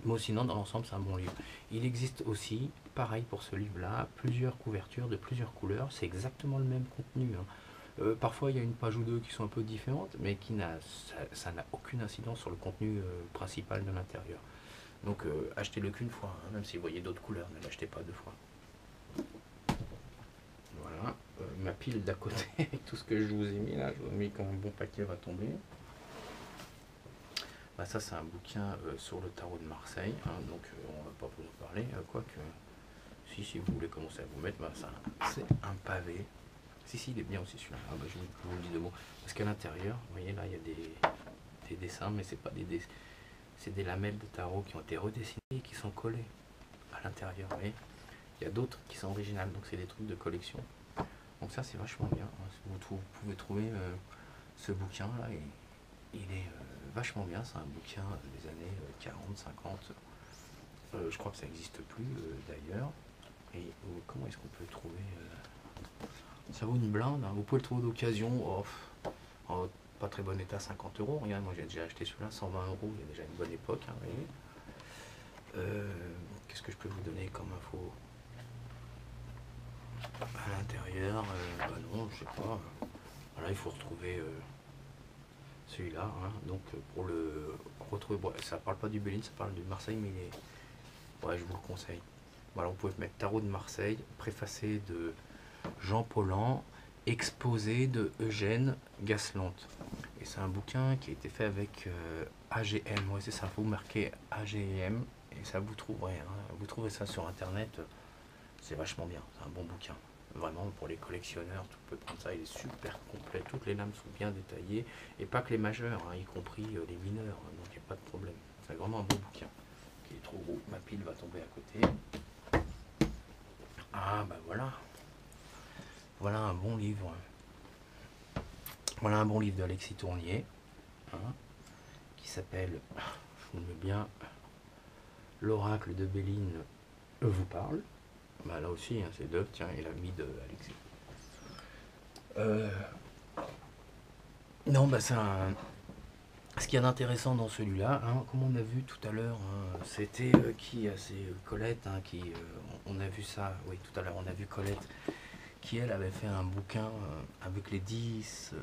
Mais sinon, dans l'ensemble, c'est un bon livre. Il existe aussi, pareil pour ce livre-là, plusieurs couvertures de plusieurs couleurs. C'est exactement le même contenu, hein. Parfois, il y a une page ou deux qui sont un peu différentes, mais ça n'a aucune incidence sur le contenu principal de l'intérieur. Donc, achetez-le qu'une fois, hein, même si vous voyez d'autres couleurs, ne l'achetez pas deux fois. Voilà, ma pile d'à côté, avec tout ce que je vous ai mis là, je vous ai mis quand un bon paquet va tomber. Bah, ça, c'est un bouquin sur le tarot de Marseille, hein, donc on va pas vous en parler, quoique, si vous voulez commencer à vous mettre, bah, c'est un pavé. Si, il est bien aussi celui-là. Ah, bah, je vous le dis de mots. Parce qu'à l'intérieur, vous voyez là, il y a des dessins, mais c'est pas des dessins. C'est des lamelles de tarot qui ont été redessinées et qui sont collées à l'intérieur. Vous voyez, il y a d'autres qui sont originales, donc c'est des trucs de collection. Donc ça, c'est vachement bien. Vous pouvez trouver ce bouquin là, et il est vachement bien. C'est un bouquin des années 40, 50. Je crois que ça n'existe plus d'ailleurs. Et comment est-ce qu'on peut le trouver ça vaut une blinde, hein. Vous pouvez le trouver d'occasion, en pas très bon état, 50 euros. Regarde, moi j'ai déjà acheté celui-là, 120 euros, il y a déjà une bonne époque, hein, vous voyez. Qu'est-ce que je peux vous donner comme info à l'intérieur? Bah non, je sais pas. Voilà, il faut retrouver celui-là, hein. Donc pour le retrouver, bon, ça parle pas du Béline, ça parle du Marseille, mais ouais, je vous le conseille. Voilà, vous pouvez mettre Tarot de Marseille, préfacé de Jean Paulhan, exposé de Eugène Gasselante. Et c'est un bouquin qui a été fait avec AGM. Ouais, c'est ça, vous marquez AGM et ça vous trouverez. Hein. Vous trouvez ça sur internet, c'est vachement bien. C'est un bon bouquin. Vraiment pour les collectionneurs, tu peux prendre ça, il est super complet. Toutes les lames sont bien détaillées et pas que les majeurs, hein, y compris les mineurs. Hein, donc il n'y a pas de problème. C'est vraiment un bon bouquin qui est trop gros. Ma pile va tomber à côté. Ah bah voilà. Voilà un bon livre. Voilà un bon livre d'Alexis Tournier, hein, qui s'appelle, je vous le mets bien, L'oracle de Béline vous parle. Bah là aussi, hein, c'est d'œuvre, tiens, il a mis de Alexis. Non, bah c'est un. Ce qu'il y a d'intéressant dans celui-là, hein, comme on a vu tout à l'heure, hein, c'était qui? C'est Colette, hein, on a vu ça, oui, tout à l'heure, on a vu Colette qui elle avait fait un bouquin avec les 10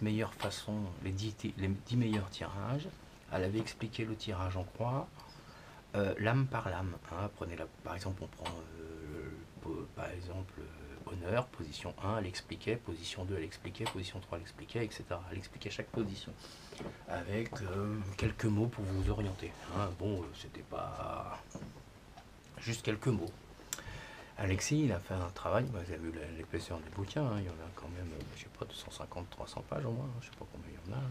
meilleures façons, les 10 meilleurs tirages. Elle avait expliqué le tirage en croix, lame par lame, hein. Par exemple, on prend par exemple honneur, position 1, elle expliquait, position 2, elle expliquait, position 3, elle expliquait, etc. Elle expliquait chaque position avec quelques mots pour vous orienter, hein. Bon, c'était pas juste quelques mots. Alexis, il a fait un travail, vous avez vu l'épaisseur des bouquins, hein, il y en a quand même, je sais pas, 250-300 pages au moins, hein, je sais pas combien il y en a. Hein.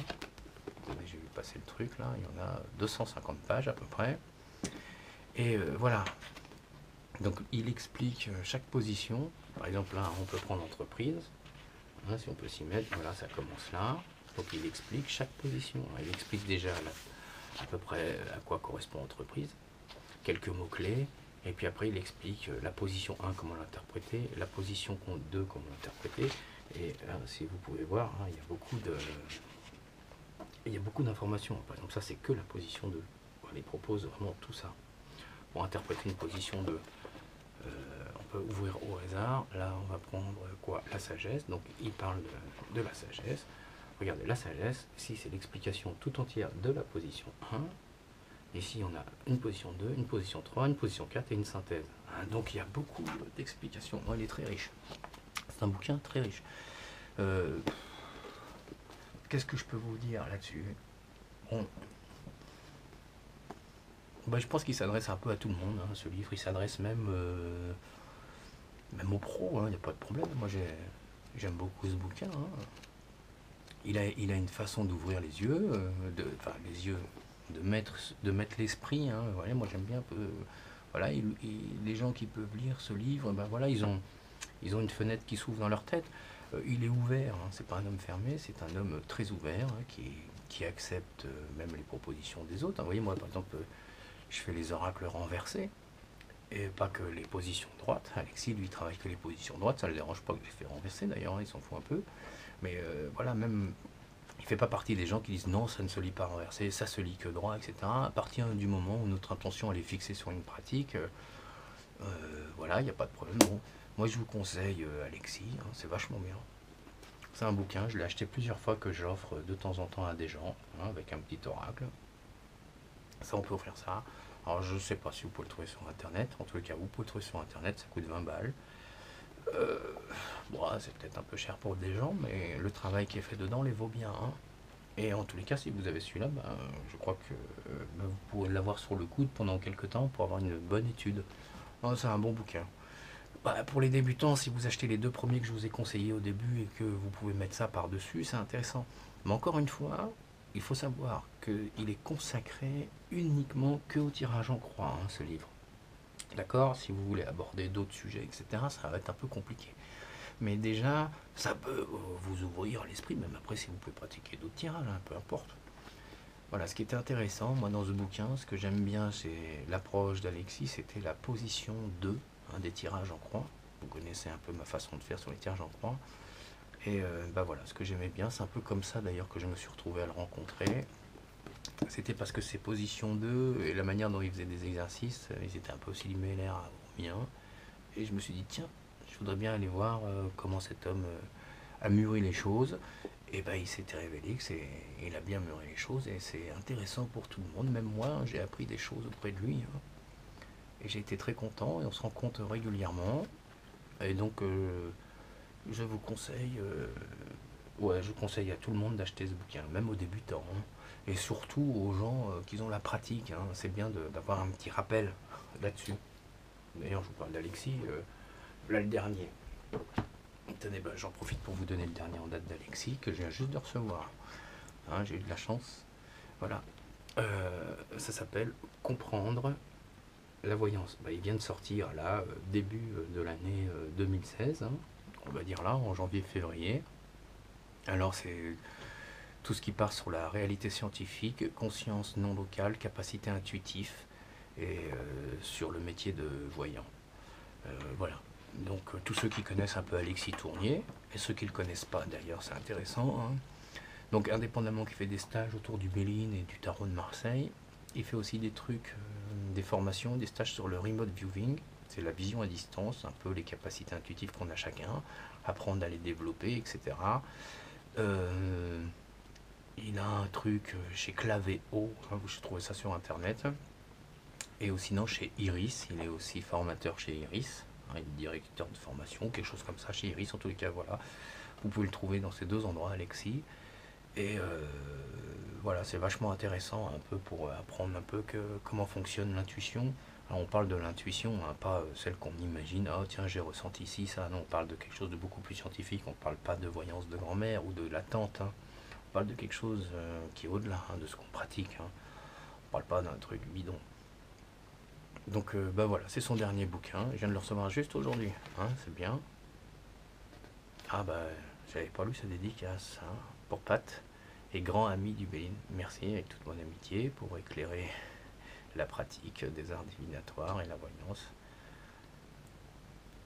J'ai vu passer le truc là, il y en a 250 pages à peu près. Et voilà. Donc il explique chaque position. Par exemple là, on peut prendre entreprise, hein, si on peut s'y mettre, voilà, ça commence là. Donc il explique chaque position. Il explique déjà à peu près à quoi correspond entreprise, quelques mots-clés. Et puis après, il explique la position 1, comment l'interpréter, la position 2, comment l'interpréter. Et là, si vous pouvez voir, hein, il y a beaucoup d'informations. Par exemple, ça, c'est que la position 2. Voilà, il propose vraiment tout ça. Pour interpréter une position 2, on peut ouvrir au hasard. Là, on va prendre quoi? La sagesse. Donc, il parle de la sagesse. Regardez, la sagesse, ici, c'est l'explication tout entière de la position 1. Ici, on a une position 2, une position 3, une position 4 et une synthèse. Hein, donc, il y a beaucoup d'explications. Il est très riche. C'est un bouquin très riche. Qu'est-ce que je peux vous dire là-dessus? Bon. Bah, je pense qu'il s'adresse un peu à tout le monde, hein, ce livre. Il s'adresse même aux pros, il n'y a pas de problème. Moi, j'aime beaucoup ce bouquin. Hein. Il a une façon d'ouvrir les yeux, de mettre l'esprit. Hein. Voilà, moi, j'aime bien un peu. Voilà, les gens qui peuvent lire ce livre, ben voilà, ils ont une fenêtre qui s'ouvre dans leur tête. Il est ouvert, hein, c'est pas un homme fermé, c'est un homme très ouvert, hein, qui accepte même les propositions des autres. Hein. Vous voyez, moi, par exemple, je fais les oracles renversés, et pas que les positions droites. Alexis, lui, travaille que les positions droites, ça ne le dérange pas que je les fais renverser, d'ailleurs, hein, il s'en fout un peu. Mais voilà, même, fait pas partie des gens qui disent non, ça ne se lit pas renversé, ça se lit que droit, etc. À partir du moment où notre intention elle est fixée sur une pratique, voilà, il n'y a pas de problème. Bon, moi je vous conseille Alexis, hein, c'est vachement bien. C'est un bouquin, je l'ai acheté plusieurs fois, que j'offre de temps en temps à des gens, hein, avec un petit oracle. Ça, on peut offrir ça. Alors je sais pas si vous pouvez le trouver sur internet, en tout cas vous pouvez le trouver sur internet, ça coûte 20 balles. Bon, c'est peut-être un peu cher pour des gens, mais le travail qui est fait dedans les vaut bien, hein. Et en tous les cas, si vous avez celui-là, ben, je crois que vous pourrez l'avoir sur le coude pendant quelques temps pour avoir une bonne étude. Oh, c'est un bon bouquin. Bah, pour les débutants, si vous achetez les deux premiers que je vous ai conseillés au début et que vous pouvez mettre ça par-dessus, c'est intéressant. Mais encore une fois, il faut savoir qu'il est consacré uniquement que au tirage en croix, hein, ce livre. D'accord? Si vous voulez aborder d'autres sujets, etc., ça va être un peu compliqué. Mais déjà, ça peut vous ouvrir l'esprit, même après si vous pouvez pratiquer d'autres tirages, hein, peu importe. Voilà, ce qui était intéressant, moi dans ce bouquin, ce que j'aime bien, c'est l'approche d'Alexis, c'était la position 2, hein, des tirages en croix. Vous connaissez un peu ma façon de faire sur les tirages en croix. Et bah voilà, ce que j'aimais bien, c'est un peu comme ça d'ailleurs que je me suis retrouvé à le rencontrer. C'était parce que ses positions 2 et la manière dont il faisait des exercices, ils étaient un peu similaires aux miens. Et je me suis dit, tiens, je voudrais bien aller voir comment cet homme a mûri les choses. Et ben il s'était révélé que il a bien mûri les choses et c'est intéressant pour tout le monde. Même moi, j'ai appris des choses auprès de lui, hein. Et j'ai été très content et on se rencontre régulièrement. Et donc, je vous conseille, ouais, je conseille à tout le monde d'acheter ce bouquin, même aux débutants, hein. Et surtout aux gens qui ont la pratique, hein. C'est bien d'avoir un petit rappel là-dessus. D'ailleurs, je vous parle d'Alexis, là le dernier. Tenez, ben, j'en profite pour vous donner le dernier en date d'Alexis que je viens juste de recevoir, hein, j'ai eu de la chance. Voilà. Ça s'appelle Comprendre la voyance. Ben, il vient de sortir là, début de l'année 2016, hein, on va dire là, en janvier-février. Alors c'est tout ce qui part sur la réalité scientifique, conscience non locale, capacité intuitive et sur le métier de voyant. Voilà. Donc tous ceux qui connaissent un peu Alexis Tournier, et ceux qui ne le connaissent pas d'ailleurs, c'est intéressant, hein. Donc indépendamment qu'il fait des stages autour du Béline et du Tarot de Marseille, il fait aussi des trucs, des formations, des stages sur le remote viewing, c'est la vision à distance, un peu les capacités intuitives qu'on a chacun, apprendre à les développer, etc. Il a un truc chez Clavéo, hein, vous trouvez ça sur internet, et sinon chez Iris, il est aussi formateur chez Iris, hein, il est directeur de formation, quelque chose comme ça chez Iris, en tous les cas, voilà. Vous pouvez le trouver dans ces deux endroits, Alexis. Et voilà, c'est vachement intéressant un peu pour apprendre un peu comment fonctionne l'intuition. Alors on parle de l'intuition, hein, pas celle qu'on imagine, ah tiens j'ai ressenti ici ça, non, on parle de quelque chose de beaucoup plus scientifique, on ne parle pas de voyance de grand-mère ou de la tante, hein. On parle de quelque chose qui est au-delà, hein, de ce qu'on pratique, hein. On parle pas d'un truc bidon. Donc bah voilà, c'est son dernier bouquin, je viens de le recevoir juste aujourd'hui, hein, c'est bien. Ah bah j'avais pas lu sa dédicace, hein, pour Pat. Et grand ami du Béline, merci avec toute mon amitié pour éclairer la pratique des arts divinatoires et la voyance.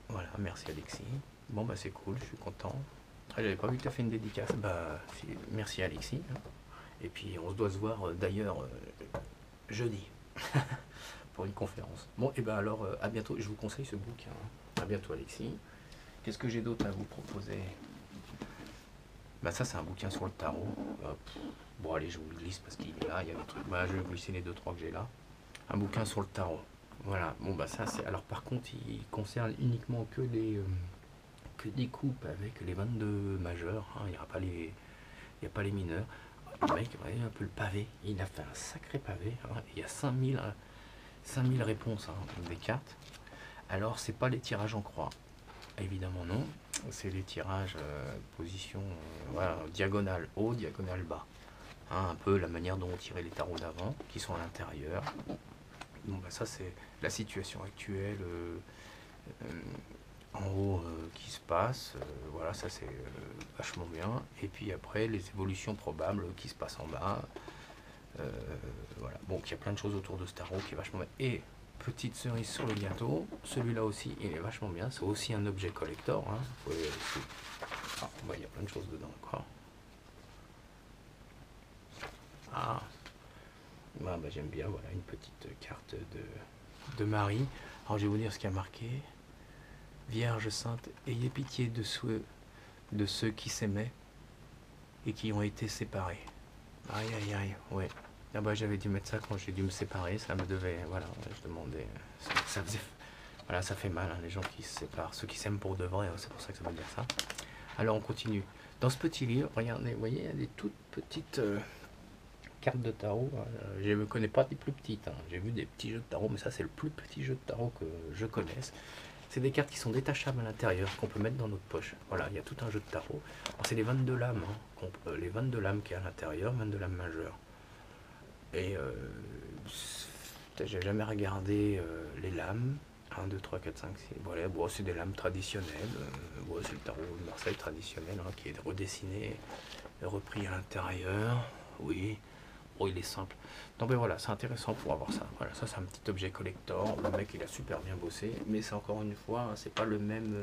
Voilà, merci Alexis. Bon bah c'est cool, je suis content. Ah, j'avais pas vu que tu as fait une dédicace, bah merci Alexis. Et puis on se doit se voir d'ailleurs jeudi pour une conférence. Bon et ben alors à bientôt, je vous conseille ce bouquin. À bientôt Alexis. Qu'est-ce que j'ai d'autre à vous proposer? Bah ça c'est un bouquin sur le tarot. Bon allez je vous le glisse parce qu'il est là, il y a des trucs. Bah je vais vous glisser les 2-3 que j'ai là. Un bouquin sur le tarot. Voilà, bon bah ça c'est. Alors par contre il concerne uniquement que des coupes avec les 22 majeurs, hein. Il n'y a pas les mineurs. Le mec, vous voyez un peu le pavé, il a fait un sacré pavé, hein. Il y a 5000 réponses, hein, des cartes. Alors c'est pas les tirages en croix. Évidemment non, c'est les tirages position voilà, diagonale haut, diagonale bas, hein, un peu la manière dont on tirait les tarots d'avant, qui sont à l'intérieur. Bon, bah, ça c'est la situation actuelle en haut qui se passe, voilà, ça c'est vachement bien. Et puis après les évolutions probables qui se passent en bas, voilà. Bon, il y a plein de choses autour de ce tarot qui est vachement bien. Et petite cerise sur le gâteau, celui-là aussi, il est vachement bien. C'est aussi un objet collector, hein. Ah, bah, il y a plein de choses dedans encore. Ah, bah, j'aime bien, voilà, une petite carte de Marie. Alors je vais vous dire ce qu'il y a marqué. Vierge Sainte, ayez pitié de ceux qui s'aimaient et qui ont été séparés. Aïe aïe aïe, ouais. Ah bah j'avais dû mettre ça quand j'ai dû me séparer, ça me devait, voilà, je demandais, ça faisait, voilà, ça fait mal, hein, les gens qui se séparent, ceux qui s'aiment pour de vrai, c'est pour ça que ça veut dire ça. Alors on continue. Dans ce petit livre, regardez, vous voyez, il y a des toutes petites cartes de tarot. Je ne connais pas des plus petites, hein. J'ai vu des petits jeux de tarot, mais ça c'est le plus petit jeu de tarot que je connaisse. C'est des cartes qui sont détachables à l'intérieur, qu'on peut mettre dans notre poche. Voilà, il y a tout un jeu de tarot. C'est les 22 lames, hein, les 22 lames qui est à l'intérieur, 22 lames majeures. Et j'ai jamais regardé les lames. 1, 2, 3, 4, 5, 6. Voilà, bon, c'est des lames traditionnelles. C'est le tarot de Marseille traditionnel, hein, qui est redessiné et repris à l'intérieur. Oui. Oh, il est simple. Donc ben voilà, c'est intéressant pour avoir ça. Voilà, ça c'est un petit objet collector. Le mec il a super bien bossé, mais c'est encore une fois, c'est pas le même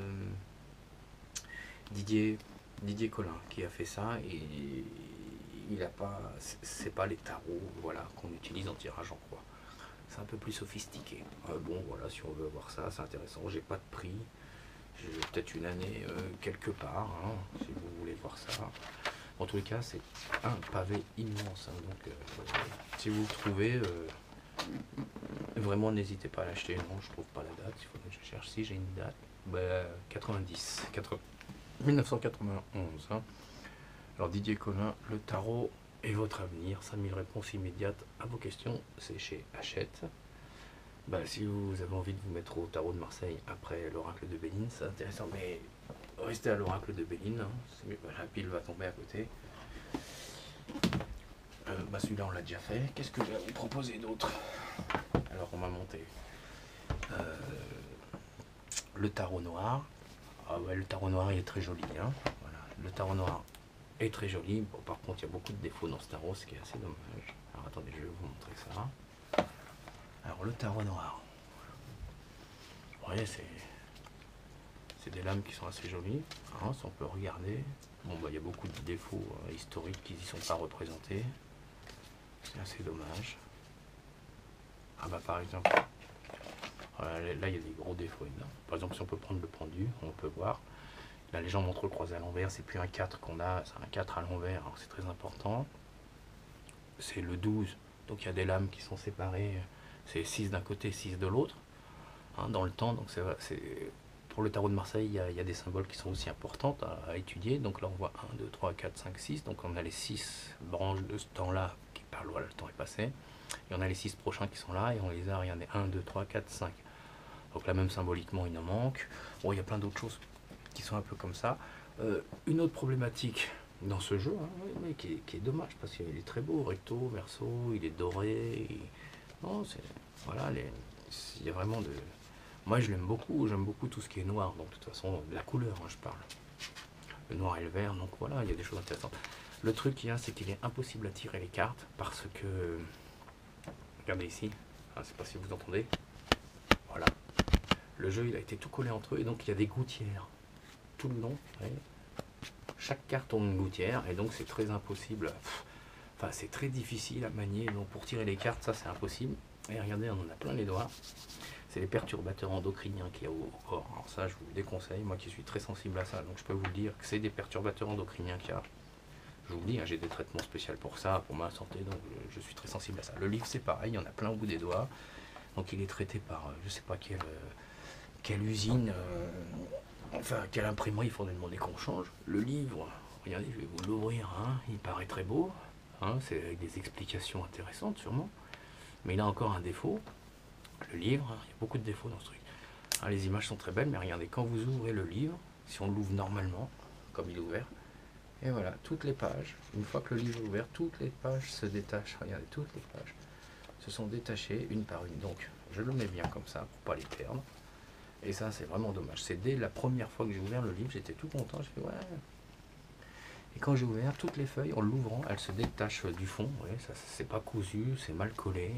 Didier Collin qui a fait ça et il a pas, c'est pas les tarots, voilà, qu'on utilise en tirage en croix. C'est un peu plus sophistiqué. Bon voilà, si on veut avoir ça, c'est intéressant. J'ai pas de prix. J'ai peut-être une année quelque part, hein, si vous voulez voir ça. En tous les cas, c'est un pavé immense. Hein, donc, si vous le trouvez, vraiment, n'hésitez pas à l'acheter. Non, je trouve pas la date. Il faudrait que je cherche si j'ai une date. 1991. Hein. Alors, Didier Collin, le tarot et votre avenir. 5000 réponses immédiates à vos questions. C'est chez Hachette. Si vous avez envie de vous mettre au tarot de Marseille après l'oracle de Béline, c'est intéressant. Mais restez à l'oracle de Béline, hein, la pile va tomber à côté. Celui-là on l'a déjà fait. Qu'est-ce que je vais vous proposer d'autre? Alors on va monter le tarot noir. Ah ouais, le tarot noir il est très joli. Hein. Voilà. Le tarot noir est très joli. Bon, par contre il y a beaucoup de défauts dans ce tarot, ce qui est assez dommage. Alors attendez, je vais vous montrer ça. Alors le tarot noir. Vous voyez, c'est des lames qui sont assez jolies, hein, si on peut regarder. Bon, il y a beaucoup de défauts historiques qui n'y sont pas représentés. C'est assez dommage. Par exemple, là il y a des gros défauts. Par exemple, si on peut prendre le pendu, on peut voir. Là, les gens montrent le croisé à l'envers, c'est plus un 4 qu'on a, c'est un 4 à l'envers, c'est très important. C'est le 12, donc il y a des lames qui sont séparées, c'est 6 d'un côté, 6 de l'autre, hein, dans le temps, donc c'est pour le tarot de Marseille, il y a des symboles qui sont aussi importants à étudier. Donc là, on voit 1, 2, 3, 4, 5, 6. Donc on a les 6 branches de ce temps-là qui parlent, voilà, le temps est passé. Et on a les 6 prochains qui sont là et on les a, regardez, 1, 2, 3, 4, 5. Donc là, même symboliquement, il en manque. Bon, il y a plein d'autres choses qui sont un peu comme ça. Une autre problématique dans ce jeu, hein, qui est dommage parce qu'il est très beau, recto, verso, il est doré. Non, voilà, il y a vraiment de... Moi je l'aime beaucoup, j'aime beaucoup tout ce qui est noir, donc de toute façon, de la couleur, hein, je parle. Le noir et le vert, donc voilà, il y a des choses intéressantes. Le truc qu'il y a, c'est qu'il est impossible à tirer les cartes, parce que... Regardez ici, je ne sais pas si vous entendez. Voilà. Le jeu, il a été tout collé entre eux, et donc il y a des gouttières tout le long. Ouais. Chaque carte tourne une gouttière, et donc c'est très impossible. Enfin, c'est très difficile à manier, donc pour tirer les cartes, ça c'est impossible. Et regardez, on en a plein les doigts. C'est les perturbateurs endocriniens qu'il y a au corps. Alors ça, je vous le déconseille, moi qui suis très sensible à ça, donc je peux vous le dire que c'est des perturbateurs endocriniens qu'il y a. Je vous le dis, hein, j'ai des traitements spéciaux pour ça, pour ma santé, donc je suis très sensible à ça. Le livre, c'est pareil, il y en a plein au bout des doigts. Donc il est traité par, je sais pas quelle usine, enfin quelle imprimerie, il faudrait demander qu'on change. Le livre, regardez, je vais vous l'ouvrir, hein, il paraît très beau, hein, c'est avec des explications intéressantes sûrement, mais il a encore un défaut. Le livre, il y a beaucoup de défauts dans ce truc. Les images sont très belles, mais regardez, quand vous ouvrez le livre, si on l'ouvre normalement, comme il est ouvert, et voilà, toutes les pages, une fois que le livre est ouvert, toutes les pages se détachent. Regardez, toutes les pages se sont détachées une par une. Donc, je le mets bien comme ça, pour pas les perdre. Et ça, c'est vraiment dommage. C'est dès la première fois que j'ai ouvert le livre, j'étais tout content, j'ai fait ouais. Et quand j'ai ouvert, toutes les feuilles, en l'ouvrant, elles se détachent du fond. Ouais, ça, c'est pas cousu, c'est mal collé.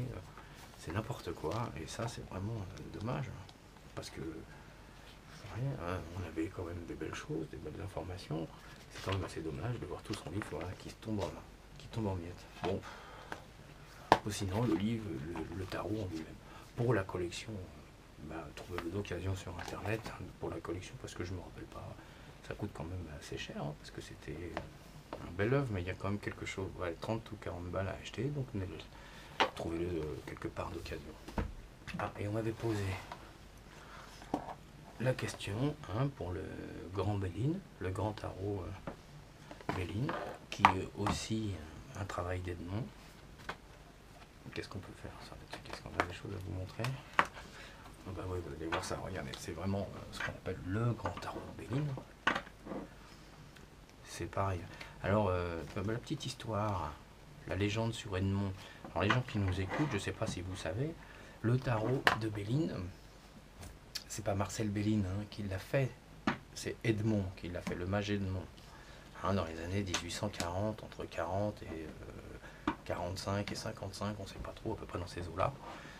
C'est n'importe quoi, et ça c'est vraiment dommage, parce que on avait quand même des belles choses, des belles informations. C'est quand même assez dommage de voir tout son livre, voilà, qui tombe en miettes. Bon, sinon le livre, le tarot en lui-même. Pour la collection, trouvez-le d'occasion sur internet, hein, pour la collection, parce que je me rappelle pas, ça coûte quand même assez cher, hein, parce que c'était un bel œuvre, mais il y a quand même quelque chose, 30 ou 40 balles à acheter, donc trouvez-le quelque part d'occasion. Ah, et on m'avait posé la question, hein, pour le grand Béline, le grand tarot Béline, qui est aussi un travail d'Edmond. Qu'est-ce qu'on peut faire ça? Qu'est-ce qu'on a des choses à vous montrer? Oui, vous allez voir ça, regardez, c'est vraiment ce qu'on appelle le grand tarot Béline. C'est pareil. Alors, la petite histoire, la légende sur Edmond. Alors, les gens qui nous écoutent, je ne sais pas si vous savez, le tarot de Béline, c'est pas Marcel Béline, hein, qui l'a fait, c'est Edmond qui l'a fait, le mage Edmond. Hein, dans les années 1840, entre 40 et 45 et 55, on ne sait pas trop, à peu près dans ces eaux-là.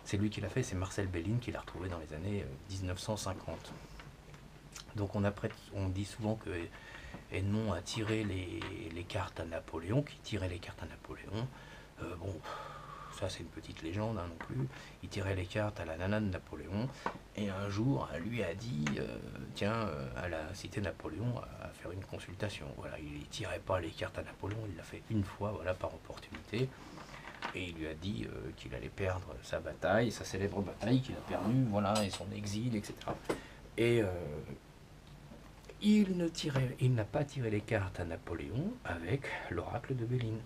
C'est lui qui l'a fait, c'est Marcel Béline qui l'a retrouvé dans les années 1950. Donc on dit souvent que Edmond a tiré les cartes à Napoléon, qui tirait les cartes à Napoléon. Bon, ça c'est une petite légende, hein, non plus. Il tirait les cartes à la nana de Napoléon, et un jour, elle lui a dit, tiens, elle a cité Napoléon à faire une consultation. Voilà, il ne tirait pas les cartes à Napoléon, il l'a fait une fois, voilà, par opportunité. Et il lui a dit qu'il allait perdre sa bataille, sa célèbre bataille qu'il a perdue, voilà, et son exil, etc. Et il n'a pas tiré les cartes à Napoléon avec l'oracle de Béline.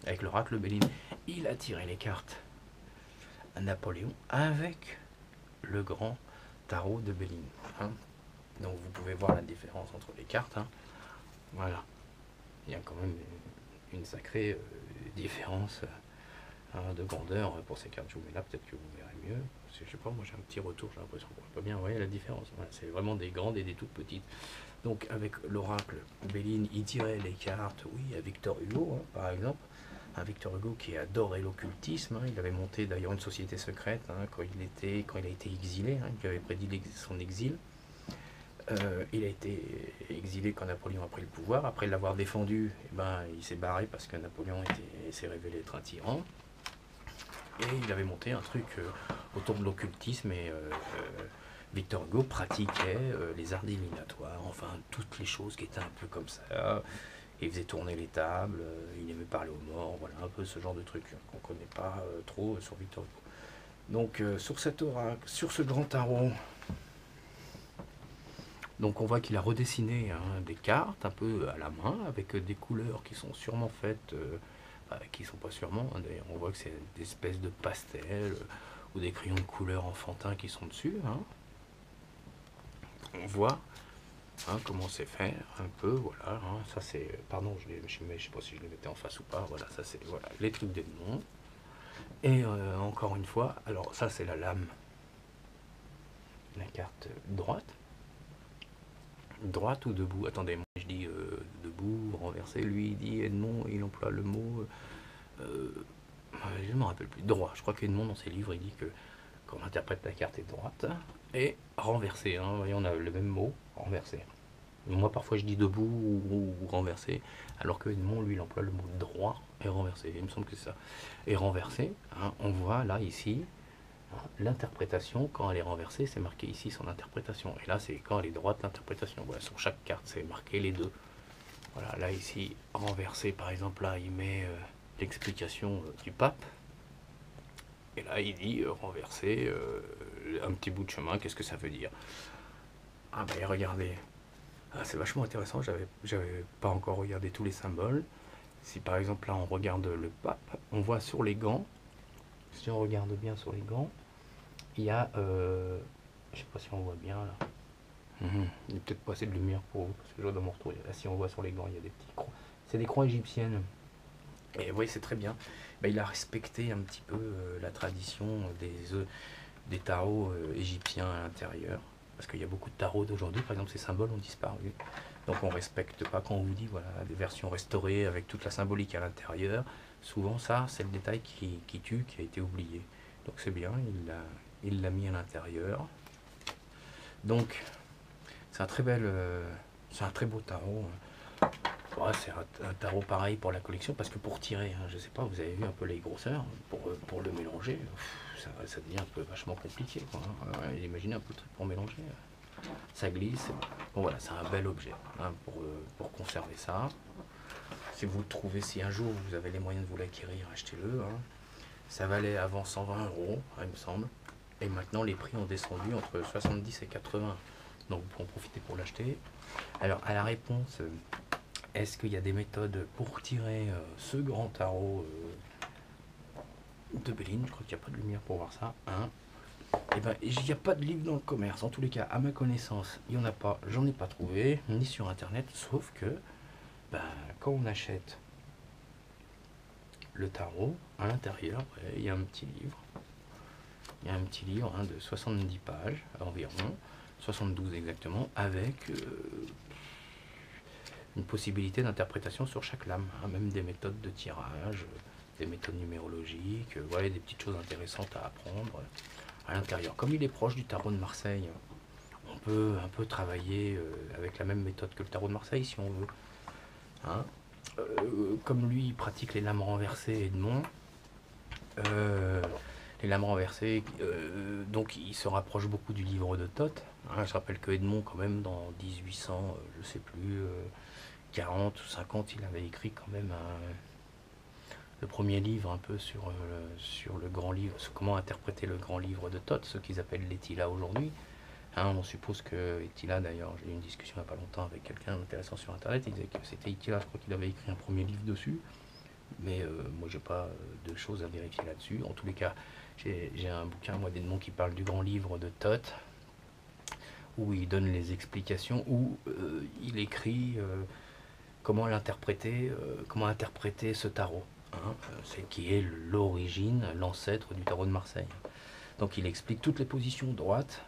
Avec l'oracle Béline. Il a tiré les cartes à Napoléon avec le grand tarot de Béline. Hein. Donc vous pouvez voir la différence entre les cartes. Hein. Voilà. Il y a quand même une sacrée différence de grandeur pour ces cartes. Je vous mets là, peut-être que vous verrez mieux. Parce que, je sais pas, moi j'ai un petit retour, j'ai l'impression qu'on voit pas bien. Vous voyez la différence. Voilà, c'est vraiment des grandes et des toutes petites. Donc avec l'oracle Béline, il tirait les cartes, oui, à Victor Hugo, hein, par exemple. Un Victor Hugo qui adorait l'occultisme, hein. Il avait monté d'ailleurs une société secrète, hein, quand il a été exilé, hein, il avait prédit son exil. Il a été exilé quand Napoléon a pris le pouvoir. Après l'avoir défendu, il s'est barré parce que Napoléon s'est révélé être un tyran. Et il avait monté un truc autour de l'occultisme, et Victor Hugo pratiquait les arts divinatoires, enfin toutes les choses qui étaient un peu comme ça. Il faisait tourner les tables, il aimait parler aux morts, voilà, un peu ce genre de truc qu'on ne connaît pas trop sur Victor Hugo. Donc sur cet oracle, sur ce grand tarot, donc on voit qu'il a redessiné, hein, des cartes un peu à la main, avec des couleurs qui sont sûrement faites, qui ne sont pas sûrement, hein, d'ailleurs on voit que c'est des espèces de pastels, ou des crayons de couleur enfantins qui sont dessus. Hein. On voit, hein, comment c'est fait, un peu, voilà, hein, ça c'est, pardon, je sais pas si je les mettais en face ou pas, voilà, ça c'est, voilà, les trucs d'Edmond. Et encore une fois, alors ça c'est la lame, la carte droite ou debout, attendez, moi je dis debout, renversé, lui il dit Edmond, il emploie le mot, je ne me rappelle plus, droit, je crois qu'Edmond dans ses livres il dit que quand on interprète la carte est droite, et renversé, hein, voyez, on a le même mot, renversé. Moi parfois je dis debout ou renversé, alors que Edmond lui il emploie le mot droit et renversé, il me semble que c'est ça. Et renversé, hein, on voit là ici, hein, l'interprétation, quand elle est renversée, c'est marqué ici son interprétation. Et là c'est quand elle est droite l'interprétation. Voilà, sur chaque carte c'est marqué les deux. Voilà, là ici, renversé par exemple, là il met l'explication du pape. Et là il dit renversé, un petit bout de chemin, qu'est-ce que ça veut dire? Ah ben regardez. Ah, c'est vachement intéressant, j'avais pas encore regardé tous les symboles. Si par exemple là on regarde le pape, on voit sur les gants, si on regarde bien sur les gants, il y a, je sais pas si on voit bien là, il n'est peut-être pas assez de lumière pour vous, parce que je dois me retrouver. Là si on voit sur les gants, il y a des petits croix, c'est des croix égyptiennes. Et vous voyez, c'est très bien. Il a respecté un petit peu la tradition des tarots égyptiens à l'intérieur. Parce qu'il y a beaucoup de tarots d'aujourd'hui, par exemple, ces symboles ont disparu. Donc on ne respecte pas quand on vous dit, voilà, des versions restaurées avec toute la symbolique à l'intérieur. Souvent, ça, c'est le détail qui tue, qui a été oublié. Donc c'est bien, il l'a mis à l'intérieur. Donc, c'est un très beau tarot. Ouais, c'est un tarot pareil pour la collection, parce que pour tirer, hein, je sais pas, vous avez vu un peu les grosseurs, pour le mélanger, ça devient un peu vachement compliqué, quoi, hein. Imaginez un peu le truc pour mélanger. Ça glisse. Bon voilà, c'est un bel objet, hein, pour conserver ça. Si vous le trouvez, si un jour vous avez les moyens de vous l'acquérir, achetez-le, hein. Ça valait avant 120 euros, il me semble. Et maintenant, les prix ont descendu entre 70 et 80. Donc, vous pouvez en profiter pour l'acheter. Alors, à la réponse, est-ce qu'il y a des méthodes pour tirer ce grand tarot de Béline? Je crois qu'il n'y a pas de lumière pour voir ça, hein. Eh ben, il n'y a pas de livre dans le commerce. En tous les cas, à ma connaissance, il n'y en a pas. J'en ai pas trouvé, ni sur internet. Sauf que, ben, quand on achète le tarot, à l'intérieur, ouais, il y a un petit livre. Il y a un petit livre, hein, de 70 pages environ, 72 exactement, avec une possibilité d'interprétation sur chaque lame, hein, même des méthodes de tirage, des méthodes numérologiques, voilà, des petites choses intéressantes à apprendre à l'intérieur. Comme il est proche du tarot de Marseille, on peut un peu travailler avec la même méthode que le tarot de Marseille si on veut, hein. Comme lui il pratique les lames renversées, Edmond, les lames renversées, donc il se rapproche beaucoup du livre de Thoth, hein. Je rappelle que Edmond, quand même, dans 1800, je sais plus, 40 ou 50, il avait écrit quand même le premier livre un peu sur le grand livre, sur comment interpréter le grand livre de Thoth, ce qu'ils appellent l'Étila aujourd'hui. Hein, on suppose que Étila, d'ailleurs, j'ai eu une discussion il n'y a pas longtemps avec quelqu'un intéressant sur internet, il disait que c'était Étila, je crois qu'il avait écrit un premier livre dessus, mais moi j'ai pas de choses à vérifier là-dessus. En tous les cas, j'ai un bouquin, moi, d'Edmond, qui parle du grand livre de Thoth, où il donne les explications, où il écrit comment l'interpréter, comment interpréter ce tarot, hein, c'est qui est l'origine, l'ancêtre du tarot de Marseille. Donc il explique toutes les positions droites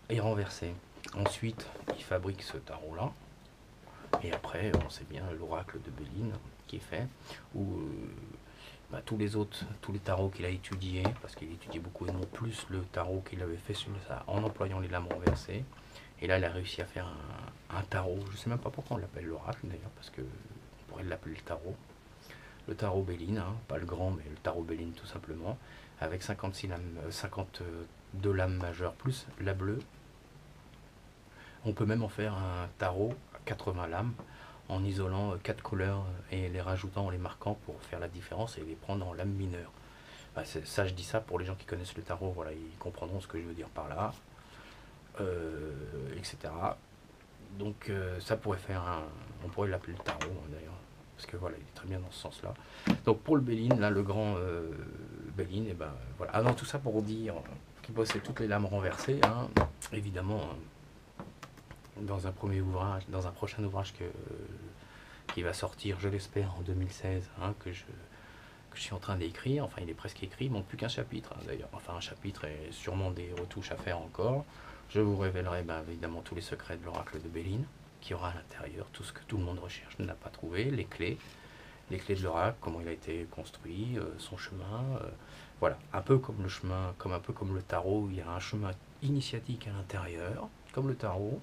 et renversées. Ensuite, il fabrique ce tarot-là, et après, on sait bien l'oracle de Béline qui est fait, où bah, tous les tarots qu'il a étudiés, parce qu'il étudiait beaucoup et non plus le tarot qu'il avait fait sur ça, en employant les lames renversées. Et là, il a réussi à faire un tarot. Je ne sais même pas pourquoi on l'appelle l'oracle d'ailleurs, parce que on pourrait l'appeler le tarot. Le tarot Béline, hein, pas le grand, mais le tarot Béline tout simplement, avec 56 lames, 52 lames majeures plus la bleue. On peut même en faire un tarot à 80 lames, en isolant 4 couleurs et les rajoutant, en les marquant pour faire la différence et les prendre en lames mineures. Bah, ça, je dis ça pour les gens qui connaissent le tarot, voilà, ils comprendront ce que je veux dire par là, etc. Donc ça pourrait faire on pourrait l'appeler le tarot, hein, d'ailleurs, parce que voilà, il est très bien dans ce sens-là. Donc pour le Béline, là, le grand Béline, et ben voilà. Avant tout ça, pour dire qu'il possède toutes les lames renversées, hein, évidemment. Dans un premier ouvrage, dans un prochain ouvrage qui va sortir, je l'espère, en 2016, hein, que je suis en train d'écrire, enfin il est presque écrit, il manque plus qu'un chapitre, hein, d'ailleurs, enfin un chapitre et sûrement des retouches à faire encore. Je vous révélerai évidemment tous les secrets de l'oracle de Béline, qui aura à l'intérieur tout ce que tout le monde recherche, ne l'a pas trouvé, les clés de l'oracle, comment il a été construit, son chemin, voilà, un peu comme le chemin, un peu comme le tarot, il y a un chemin initiatique à l'intérieur, comme le tarot.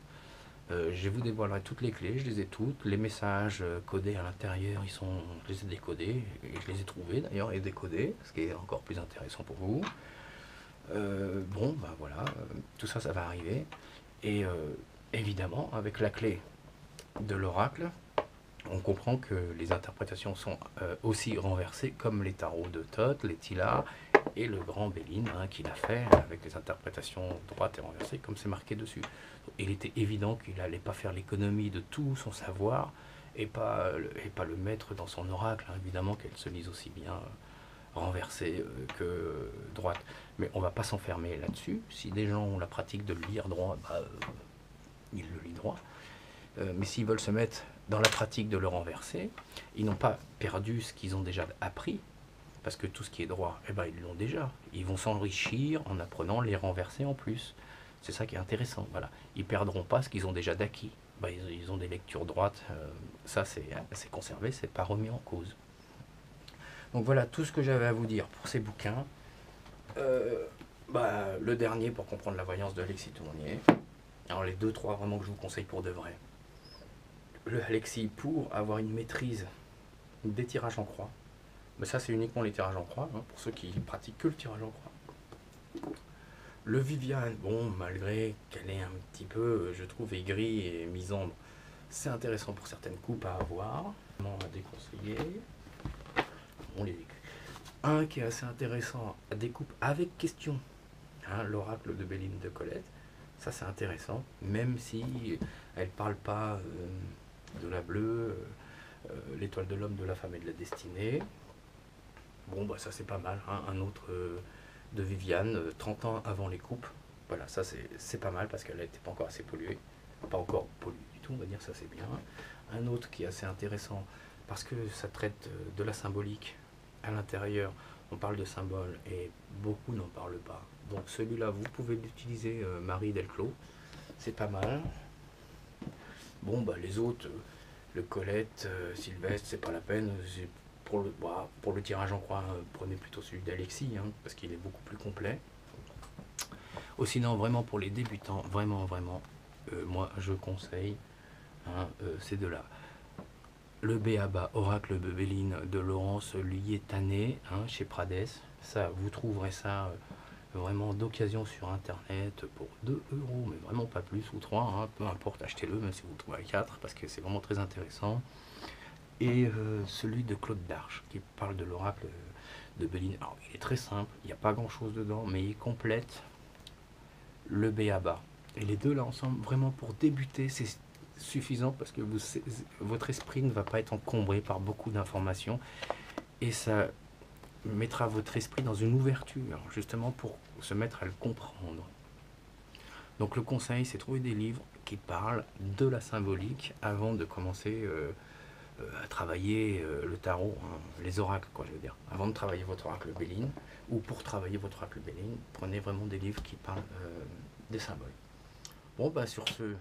Je vous dévoilerai toutes les clés, je les ai toutes, les messages codés à l'intérieur, je les ai décodés, et je les ai trouvés d'ailleurs et décodés, ce qui est encore plus intéressant pour vous. Bon, ben voilà, tout ça, ça va arriver, et évidemment, avec la clé de l'oracle, on comprend que les interprétations sont aussi renversées, comme les tarots de Thoth, les Tila et le grand Béline, hein, qu'il a fait avec les interprétations droites et renversées, comme c'est marqué dessus. Il était évident qu'il n'allait pas faire l'économie de tout son savoir et pas le mettre dans son oracle, hein, évidemment qu'elle se lise aussi bien renversée que droite. Mais on ne va pas s'enfermer là-dessus. Si des gens ont la pratique de le lire droit, ils le lisent droit. Mais s'ils veulent se mettre dans la pratique de le renverser, ils n'ont pas perdu ce qu'ils ont déjà appris, parce que tout ce qui est droit, ils l'ont déjà. Ils vont s'enrichir en apprenant les renverser en plus. C'est ça qui est intéressant. Voilà. Ils ne perdront pas ce qu'ils ont déjà d'acquis. Ils ont des lectures droites, ça c'est conservé, c'est pas remis en cause. Donc voilà tout ce que j'avais à vous dire pour ces bouquins. Le dernier pour comprendre la voyance de Alexis Tournier. Alors les 2-3 vraiment que je vous conseille pour de vrai. le Alexis pour avoir une maîtrise des tirages en croix. Mais ça, c'est uniquement les tirages en croix, hein, pour ceux qui pratiquent que le tirage en croix. Le Viviane, bon, malgré qu'elle est un petit peu, je trouve, aigrie et misandre, c'est intéressant pour certaines coupes à avoir. À déconseiller. On les décrit. Un qui est assez intéressant à découpe avec question, hein, l'oracle de Béline de Colette. Ça, c'est intéressant, même si elle parle pas de la bleue, l'étoile de l'homme, de la femme et de la destinée. Bon, bah ça c'est pas mal, hein. Un autre de Viviane, 30 ans avant les coupes. Voilà, ça c'est pas mal parce qu'elle n'était pas encore assez polluée. Pas encore polluée du tout, on va dire, ça c'est bien. Un autre qui est assez intéressant parce que ça traite de la symbolique à l'intérieur. On parle de symboles et beaucoup n'en parlent pas. Donc celui-là, vous pouvez l'utiliser, Marie Delclos. C'est pas mal. Bon, bah les autres, le Colette, Sylvestre, c'est pas la peine. Pour le tirage en croix, prenez plutôt celui d'Alexis, hein, parce qu'il est beaucoup plus complet. Sinon, vraiment pour les débutants, vraiment, moi je conseille hein, ces deux-là. Le B.A.B.A. Oracle de Béline de Laurence Liétané, hein, chez Prades. Ça, vous trouverez ça vraiment d'occasion sur internet pour 2 euros, mais vraiment pas plus, ou 3, hein, peu importe, achetez-le, même si vous le trouvez à 4, parce que c'est vraiment très intéressant. Et celui de Claude Darche, qui parle de l'oracle de Béline. Alors, il est très simple, il n'y a pas grand-chose dedans, mais il complète le B.A.B.A. Et les deux là ensemble, vraiment pour débuter, c'est suffisant parce que votre esprit ne va pas être encombré par beaucoup d'informations et ça mettra votre esprit dans une ouverture, justement pour se mettre à le comprendre. Donc le conseil, c'est trouver des livres qui parlent de la symbolique avant de commencer à travailler le tarot, hein, les oracles, quoi, je veux dire. Avant de travailler votre oracle Béline, ou pour travailler votre oracle Béline, prenez vraiment des livres qui parlent des symboles. Bon, bah sur ce...